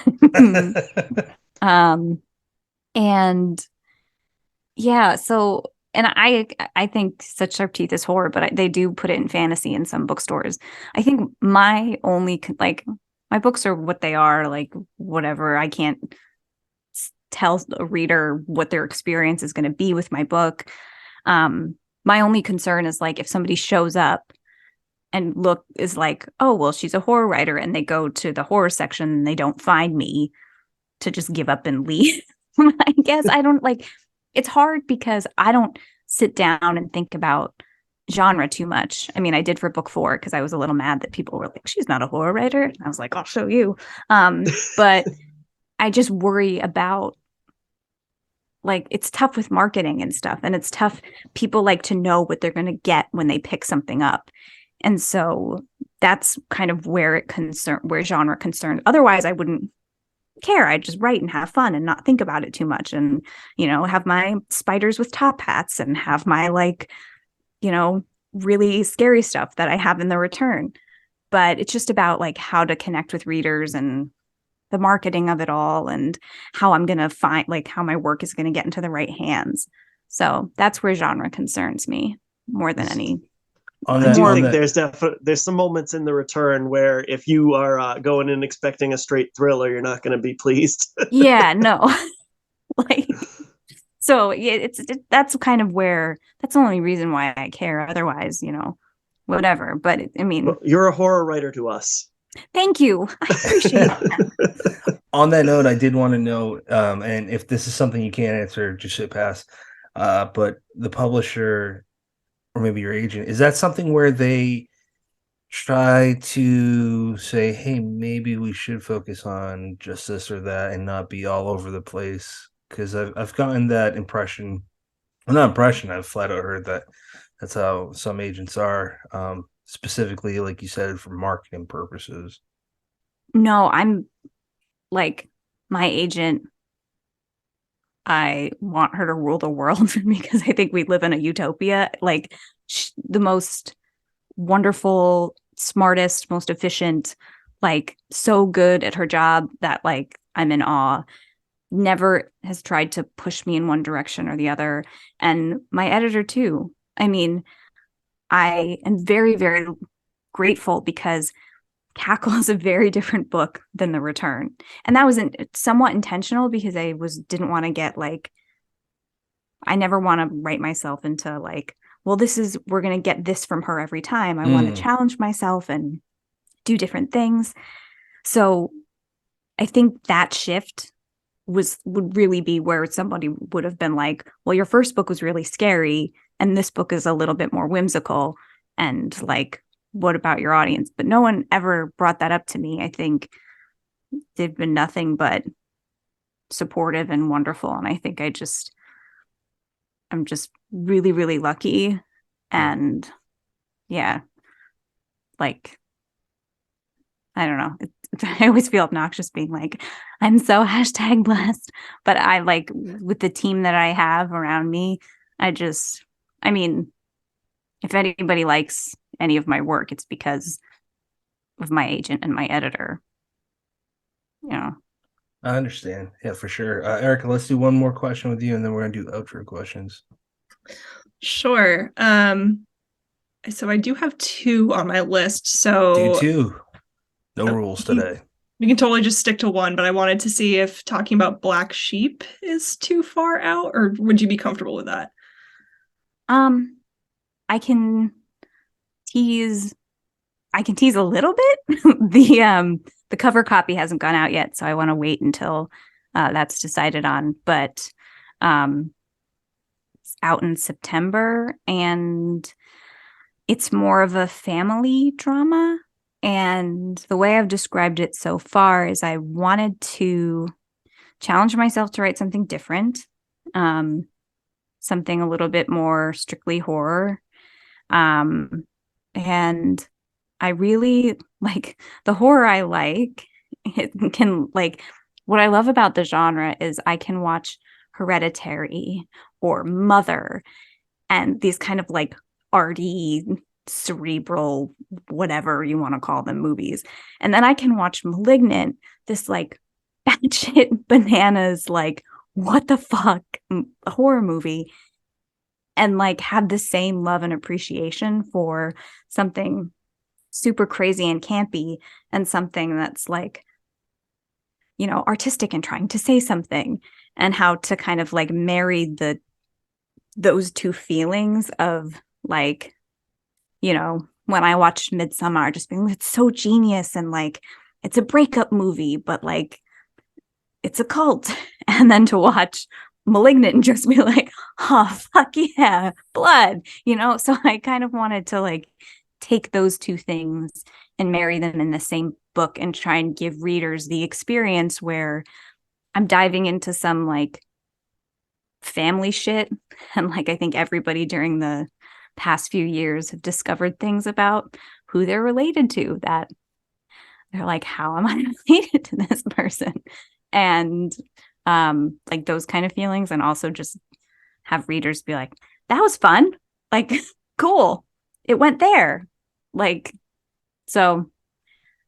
And yeah, so, and I think Such Sharp Teeth is horror, but they do put it in fantasy in some bookstores. I think my books are what they are, like whatever. I can't tell a reader what their experience is going to be with my book. My only concern is like if somebody shows up and is like, oh, well, she's a horror writer, and they go to the horror section and they don't find me, to just give up and leave. I guess I don't like, it's hard because I don't sit down and think about genre too much. I mean, I did for book 4 because I was a little mad that people were like, she's not a horror writer. And I was like, I'll show you. But I just worry about, like, it's tough with marketing and stuff. And it's tough. People like to know what they're going to get when they pick something up. And so that's kind of where genre concerned. Otherwise, I wouldn't care. I'd just write and have fun and not think about it too much, and have my spiders with top hats and have my really scary stuff that I have in The Return. But it's just about like how to connect with readers and the marketing of it all, and how I'm going to find like how my work is going to get into the right hands. So that's where genre concerns me more than any. I do think there's some moments in The Return where if you are going in expecting a straight thriller, you're not going to be pleased. Yeah, no. So yeah, that's kind of that's the only reason why I care. Otherwise, whatever. But I mean, well, you're a horror writer to us. Thank you. I appreciate that. On that note, I did want to know, and if this is something you can't answer, just hit pass. But the publisher, or maybe your agent, is that something where they try to say, hey, maybe we should focus on just this or that and not be all over the place? Because I've gotten that impression. Well, not impression, I've flat out heard that that's how some agents are, specifically, like you said, for marketing purposes. No, I'm like, my agent, I want her to rule the world because I think we live in a utopia. Like, the most wonderful, smartest, most efficient, like so good at her job that like I'm in awe. never has tried to push me in one direction or the other. And my editor too. I mean, I am very, very grateful because Cackle is a very different book than The Return. And that was somewhat intentional because I didn't want to get like, I never want to write myself into like, well, we're going to get this from her every time. I want to challenge myself and do different things. So I think that shift would really be where somebody would have been like, well, your first book was really scary and this book is a little bit more whimsical, and like, what about your audience? But no one ever brought that up to me. I think they've been nothing but supportive and wonderful, and I think I'm just really, really lucky. And yeah, like, I don't know. I always feel obnoxious being like, I'm so #blessed. But I like, with the team that I have around me, I mean, if anybody likes any of my work, it's because of my agent and my editor. You know. I understand. Yeah, for sure. Erica, let's do one more question with you, and then we're gonna do outro questions. Sure. So I do have 2 on my list. So Do 2. No rules today. We can totally just stick to one, but I wanted to see if talking about Black Sheep is too far out, or would you be comfortable with that? I can tease a little bit. The cover copy hasn't gone out yet, so I want to wait until that's decided on. But it's out in September, and it's more of a family drama. And the way I've described it so far is I wanted to challenge myself to write something different, something a little bit more strictly horror. And I really like the horror I like. It can, like, what I love about the genre is I can watch Hereditary or Mother and these kind of like arty, cerebral, whatever you want to call them, movies. And then I can watch Malignant, this like batshit bananas, like, what the fuck horror movie, and like have the same love and appreciation for something super crazy and campy and something that's like, you know, artistic and trying to say something, and how to kind of like marry those two feelings of like, you know, when I watched Midsommar, just being, it's so genius and like it's a breakup movie, but like it's a cult. And then to watch Malignant and just be like, oh, fuck yeah, blood, you know? So I kind of wanted to like take those two things and marry them in the same book and try and give readers the experience where I'm diving into some like family shit. And like, I think everybody during the past few years have discovered things about who they're related to that they're like, how am I related to this person? And like those kind of feelings, and also just have readers be like, that was fun, like, cool, it went there, like. So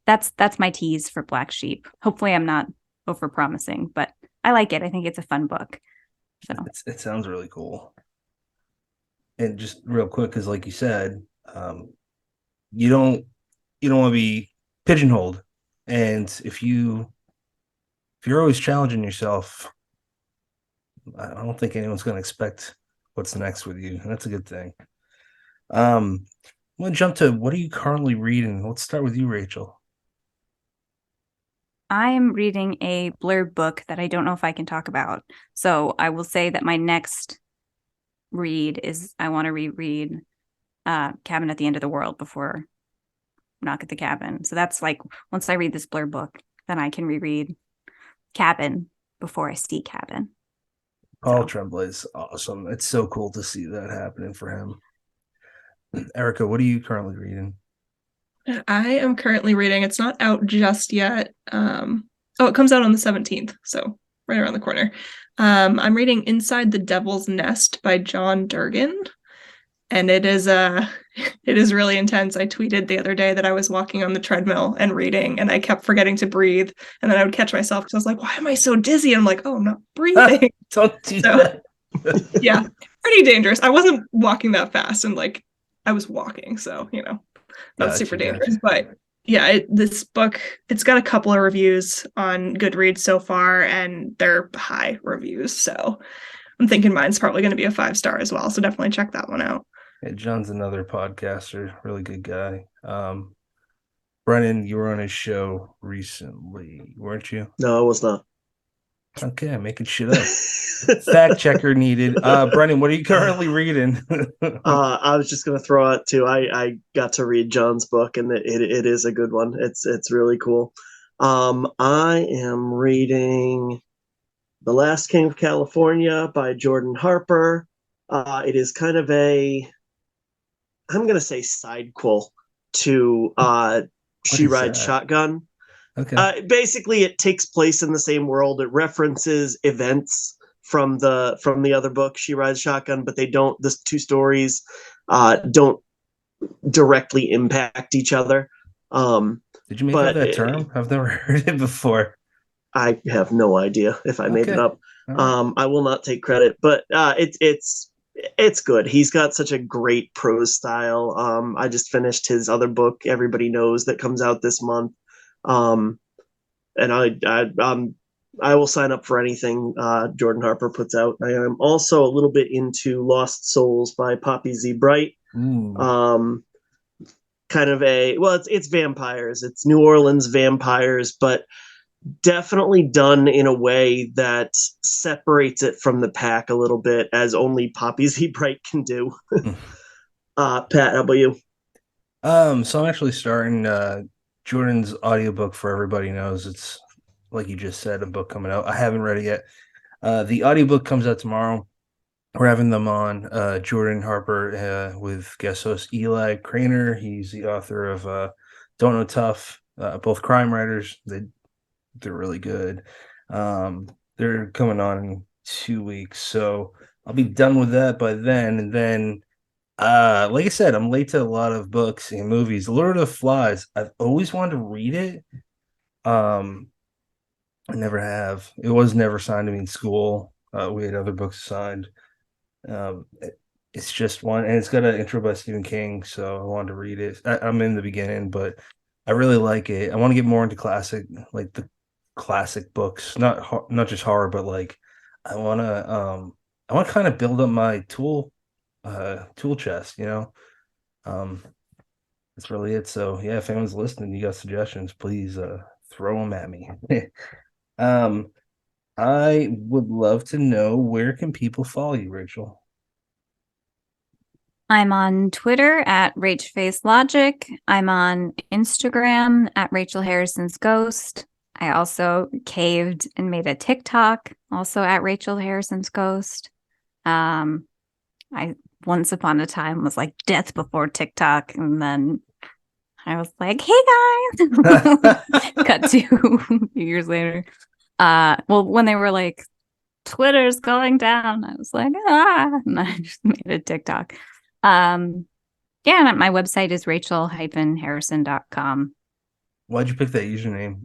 that's my tease for Black Sheep. Hopefully I'm not over promising, but I like it. I think it's a fun book. So it sounds really cool. And just real quick, because like you said, you don't want to be pigeonholed, and if you're always challenging yourself, I don't think anyone's going to expect what's next with you, and that's a good thing. I'm going to jump to, what are you currently reading? Let's start with you, Rachel. I'm reading a blurb book that I don't know if I can talk about. So I will say that my next read is, I want to reread Cabin at the End of the World before Knock at the Cabin. So that's like, once I read this blurb book, then I can reread Cabin before I see Cabin. Paul Tremblay is awesome. It's so cool to see that happening for him. Erica, what are you currently reading? I am currently reading, it's not out just yet. It comes out on the 17th, so right around the corner. I'm reading Inside the Devil's Nest by John Durgan. and it is it is really intense. I tweeted the other day that I was walking on the treadmill and reading, and I kept forgetting to breathe, and then I would catch myself because I was like, why am I so dizzy? And I'm like, oh, I'm not breathing. Don't do that. Yeah, pretty dangerous. I wasn't walking that fast, and like I was walking, so that's super dangerous. But yeah, this book, it's got a couple of reviews on Goodreads so far, and they're high reviews, so I'm thinking mine's probably going to be a 5-star as well, so definitely check that one out. Yeah, John's another podcaster, really good guy. Brennan, you were on his show recently, weren't you? No, I was not. Okay, I'm making shit up. Fact checker needed. Brennan, what are you currently reading? I was just gonna throw out too. I got to read John's book, and it is a good one. It's really cool. I am reading The Last King of California by Jordan Harper. It is kind of I'm gonna say sidequel to She Rides Shotgun. Okay. Basically, it takes place in the same world. It references events from the other book, She Rides Shotgun, but they don't. The two stories don't directly impact each other. Did you make up that term? I've never heard it before. I have no idea if I made it up. Right. I will not take credit, but it's good. He's got such a great prose style. I just finished his other book, Everybody Knows, that comes out this month. And I will sign up for anything Jordan Harper puts out. I am also a little bit into Lost Souls by Poppy Z. Bright. Kind of it's vampires. It's New Orleans vampires, but definitely done in a way that separates it from the pack a little bit, as only Poppy Z. Bright can do. Pat, how about you? So I'm actually starting Jordan's audiobook for Everybody Knows. It's, like you just said, a book coming out. I haven't read it yet. The audiobook comes out tomorrow. We're having them on, Jordan Harper with guest host Eli Craner. He's the author of Don't Know Tough, both crime writers. They're really good. They're coming on in 2 weeks, so I'll be done with that by then. And then, like I said, I'm late to a lot of books and movies. Lord of the Flies, I've always wanted to read it. I never have. It was never signed to me in school. We had other books signed. It's just one, and it's got an intro by Stephen King, so I wanted to read it. I'm in the beginning, but I really like it. I want to get more into the classic books, not just horror, but like I want to kind of build up my tool chest. That's really it. So yeah, if anyone's listening, you got suggestions, please throw them at me. I would love to know, where can people follow you, Rachel? I'm on Twitter at RachFaceLogic. I'm on Instagram at Rachel Harrison's Ghost. I also caved and made a TikTok, also at Rachel Harrison's Ghost. I once upon a time was like death before TikTok, and then I was like, hey guys. Cut to a few years later. Well, when they were like, Twitter's going down, I was like, and I just made a TikTok. And my website is rachel-harrison.com. Why'd you pick that username,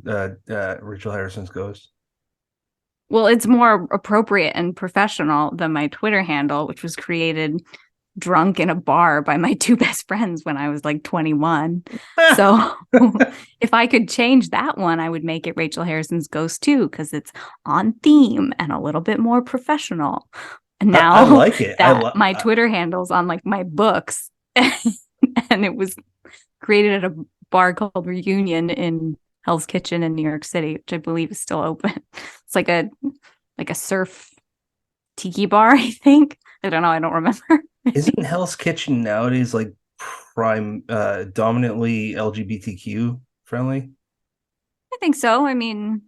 Rachel Harrison's Ghost? Well, it's more appropriate and professional than my Twitter handle, which was created drunk in a bar by my two best friends when I was like 21. So if I could change that one, I would make it Rachel Harrison's Ghost too, because it's on theme and a little bit more professional. And now I like it. My Twitter handle's on like my books, and it was created at a bar called Reunion in Hell's Kitchen in New York City, which I believe is still open. It's like a surf tiki bar, I think. I don't know. I don't remember. Isn't Hell's Kitchen nowadays like dominantly LGBTQ friendly? I think so. I mean,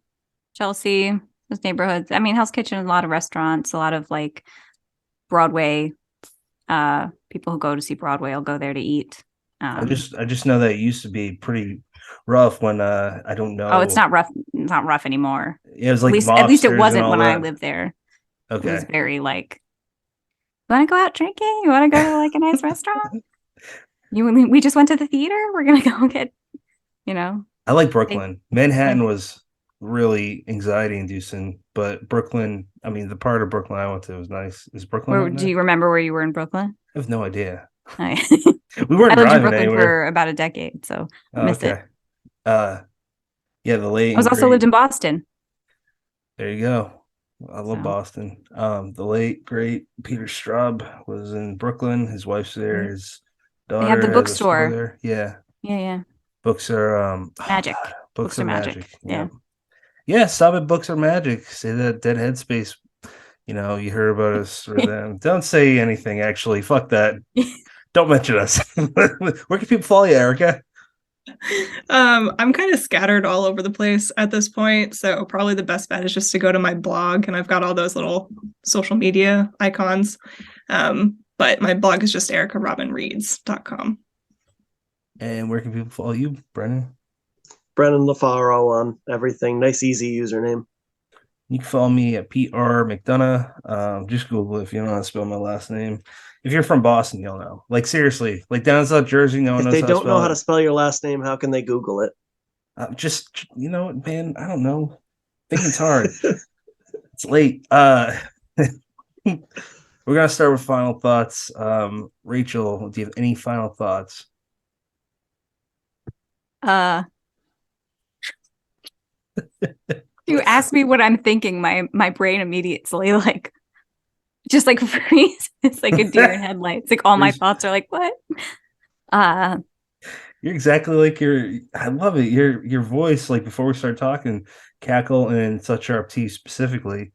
Chelsea, those neighborhoods. I mean, Hell's Kitchen, a lot of restaurants, a lot of like Broadway. People who go to see Broadway will go there to eat. I just know that it used to be pretty rough when I don't know. Oh, it's not rough. It's not rough anymore. It was like at least it wasn't when that. I lived there. Okay. It was very like want to go out drinking? You want to go to like a nice restaurant? We just went to the theater. We're gonna go get, I like Brooklyn. Manhattan was really anxiety inducing, but Brooklyn, I mean, the part of Brooklyn I went to was nice. Is Brooklyn? Do you remember where you were in Brooklyn? I have no idea. I We weren't lived in driving Brooklyn anywhere. for about a decade, so I missed it. Yeah, the late. I was also lived in Boston. There you go. I love Boston. The late great Peter Straub was in Brooklyn. His wife's there. His daughter they have the has a store bookstore there. Yeah. Yeah. Books are magic. Books are magic. Yeah. Yeah, stop at Books Are Magic. Say that dead Headspace. You heard about us or them. Don't say anything, actually. Fuck that. Don't mention us. Where can people follow you, Erica? I'm kind of scattered all over the place at this point, so probably the best bet is just to go to my blog, and I've got all those little social media icons. But my blog is just ericarobynreads.com. And where can people follow you, Brennan? Brennan LaFaro on everything. Nice, easy username. You can follow me at PR McDonough. Just Google it if you don't know how to spell my last name. If you're from Boston, you'll know. Like, seriously. Like, down in South Jersey, no one knows If how they to don't know how to it. spell your last name, how can they Google it? Just, man, I don't know. I think it's hard. It's late. We're going to start with final thoughts. Rachel, do you have any final thoughts? You ask me what I'm thinking, my brain immediately just freezes. It's like a deer in headlights. Like all my thoughts are like, what? You're exactly like I love it. Your voice, like before we start talking, Cackle and Such Sharp Teeth specifically,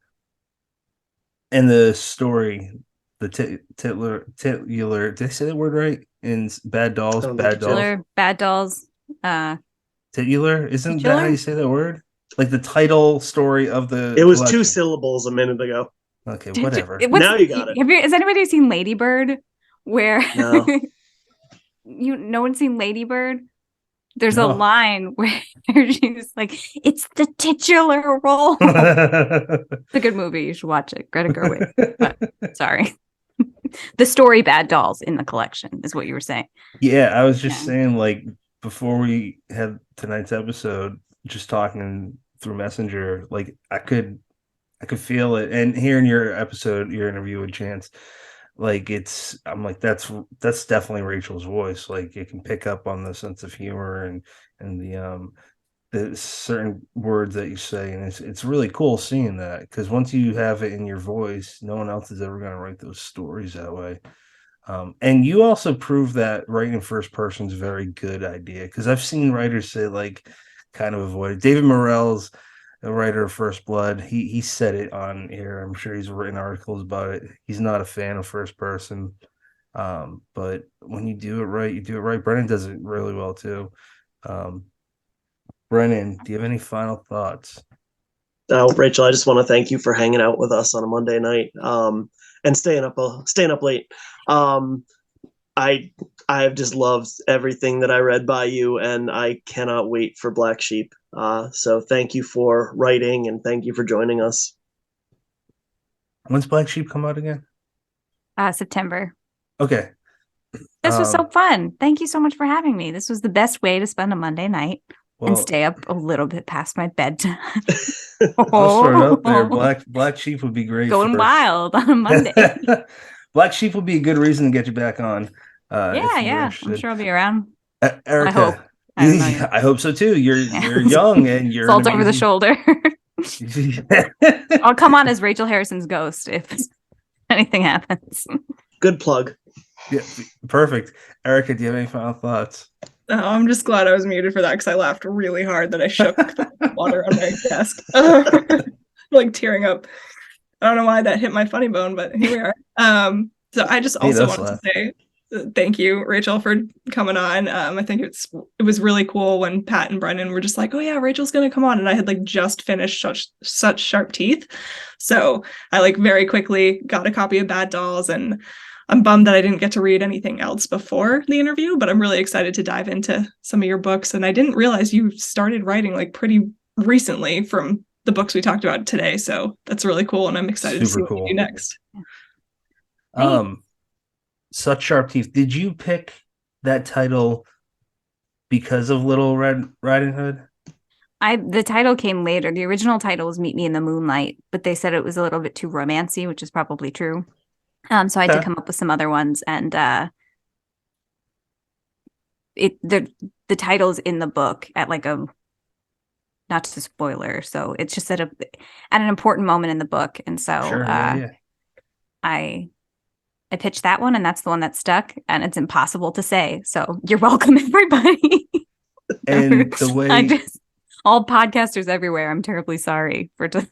and the story, the titular. Did I say that word right? In Bad Dolls, Bad Dolls, Bad Dolls. Titular, isn't that how you say that word? Like the title story of the. It was collection. 2 syllables a minute ago. Okay, whatever. Now you got it. Has anybody seen Lady Bird? Where no. No one's seen Lady Bird? There's a line where she's like, "It's the titular role." It's a good movie. You should watch it. Greta Gerwig. But, sorry. The story Bad Dolls in the collection is what you were saying. Yeah, I was just saying, like, before we had tonight's episode, just talking through Messenger, like I could feel it. And hearing your interview with Chance, like I'm like, that's definitely Rachel's voice. Like it can pick up on the sense of humor and the certain words that you say, and it's really cool seeing that, because once you have it in your voice, no one else is ever going to write those stories that way. And you also prove that writing in first person is a very good idea, because I've seen writers say like kind of avoid it. David Morrell's a writer of First Blood. He said it on air. I'm sure he's written articles about it. He's not a fan of first person. But when you do it right, you do it right. Brennan does it really well too. Brennan, do you have any final thoughts? Rachel, I just want to thank you for hanging out with us on a Monday night and staying up late. I've just loved everything that I read by you, and I cannot wait for Black Sheep. So thank you for writing, and thank you for joining us. When's Black Sheep come out again? September. Okay. This was so fun. Thank you so much for having me. This was the best way to spend a Monday night and stay up a little bit past my bedtime. I'll start out there. Black Sheep would be great. Going wild on a Monday. Black Sheep would be a good reason to get you back on. Yeah. I'm sure I'll be around. Erica, I hope. I hope so too. You're young and you're salt over the shoulder. I'll come on as Rachel Harrison's ghost if anything happens. Good plug. Yeah, perfect. Erica, do you have any final thoughts? Oh, I'm just glad I was muted for that, because I laughed really hard that I shook water on my desk. Like tearing up. I don't know why that hit my funny bone, but here we are. So I just also wanted to say thank you, Rachel, for coming on. I think it was really cool when Pat and Brennan were just like, "Oh yeah, Rachel's gonna come on," and I had like just finished Such Sharp Teeth, so I like very quickly got a copy of Bad Dolls, and I'm bummed that I didn't get to read anything else before the interview, but I'm really excited to dive into some of your books. And I didn't realize you started writing like pretty recently from the books we talked about today, so that's really cool, and I'm excited to see what you do next. Such Sharp Teeth. Did you pick that title because of Little Red Riding Hood? The title came later. The original title was Meet Me in the Moonlight, but they said it was a little bit too romancy, which is probably true. So I had to come up with some other ones, and the title's in the book at like a, not just a spoiler, so it's just at an important moment in the book, and so Sure, yeah. I pitched that one, and that's the one that stuck, and it's impossible to say. So you're welcome, everybody. And the way all podcasters everywhere, I'm terribly sorry for the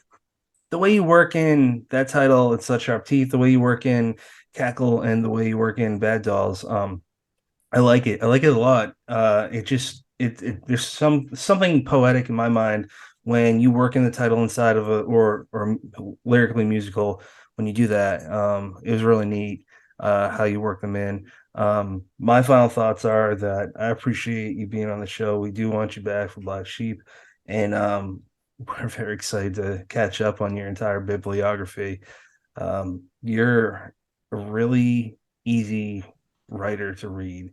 way you work in that title, It's Such Sharp Teeth, the way you work in Cackle, and the way you work in Bad Dolls. I like it. I like it a lot. There's something poetic in my mind when you work in the title inside of or lyrically musical. When you do that, it was really neat how you work them in. My final thoughts are that I appreciate you being on the show. We do want you back for Black Sheep, and we're very excited to catch up on your entire bibliography. You're a really easy writer to read,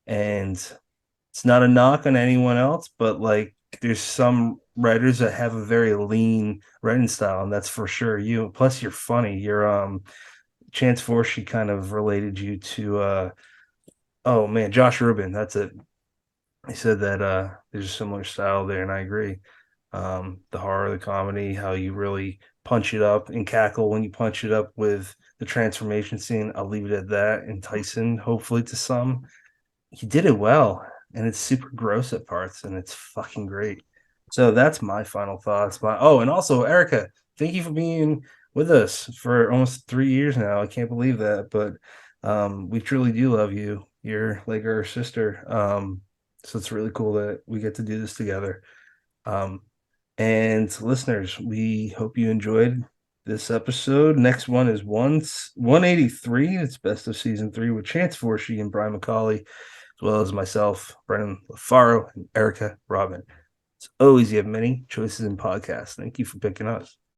and it's not a knock on anyone else, but like there's some writers that have a very lean writing style, and that's for sure you. Plus, you're funny. You're Chance Forshee kind of related you to oh man, Josh Rubin. That's it. He said that there's a similar style there, and I agree. The horror, the comedy, how you really punch it up in Cackle when you punch it up with the transformation scene. I'll leave it at that. And Tyson, hopefully to some, he did it well, and it's super gross at parts, and it's fucking great. So that's my final thoughts. And also Erica, thank you for being with us for almost 3 years now. I can't believe that, but we truly do love you. You're like our sister. So it's really cool that we get to do this together. And listeners, we hope you enjoyed this episode. Next one is 183. It's best of season 3 with Chance Forshee and Brian McCauley, as well as myself, Brennan LaFaro, and Erica Robyn. As always, you have many choices in podcasts. Thank you for picking us.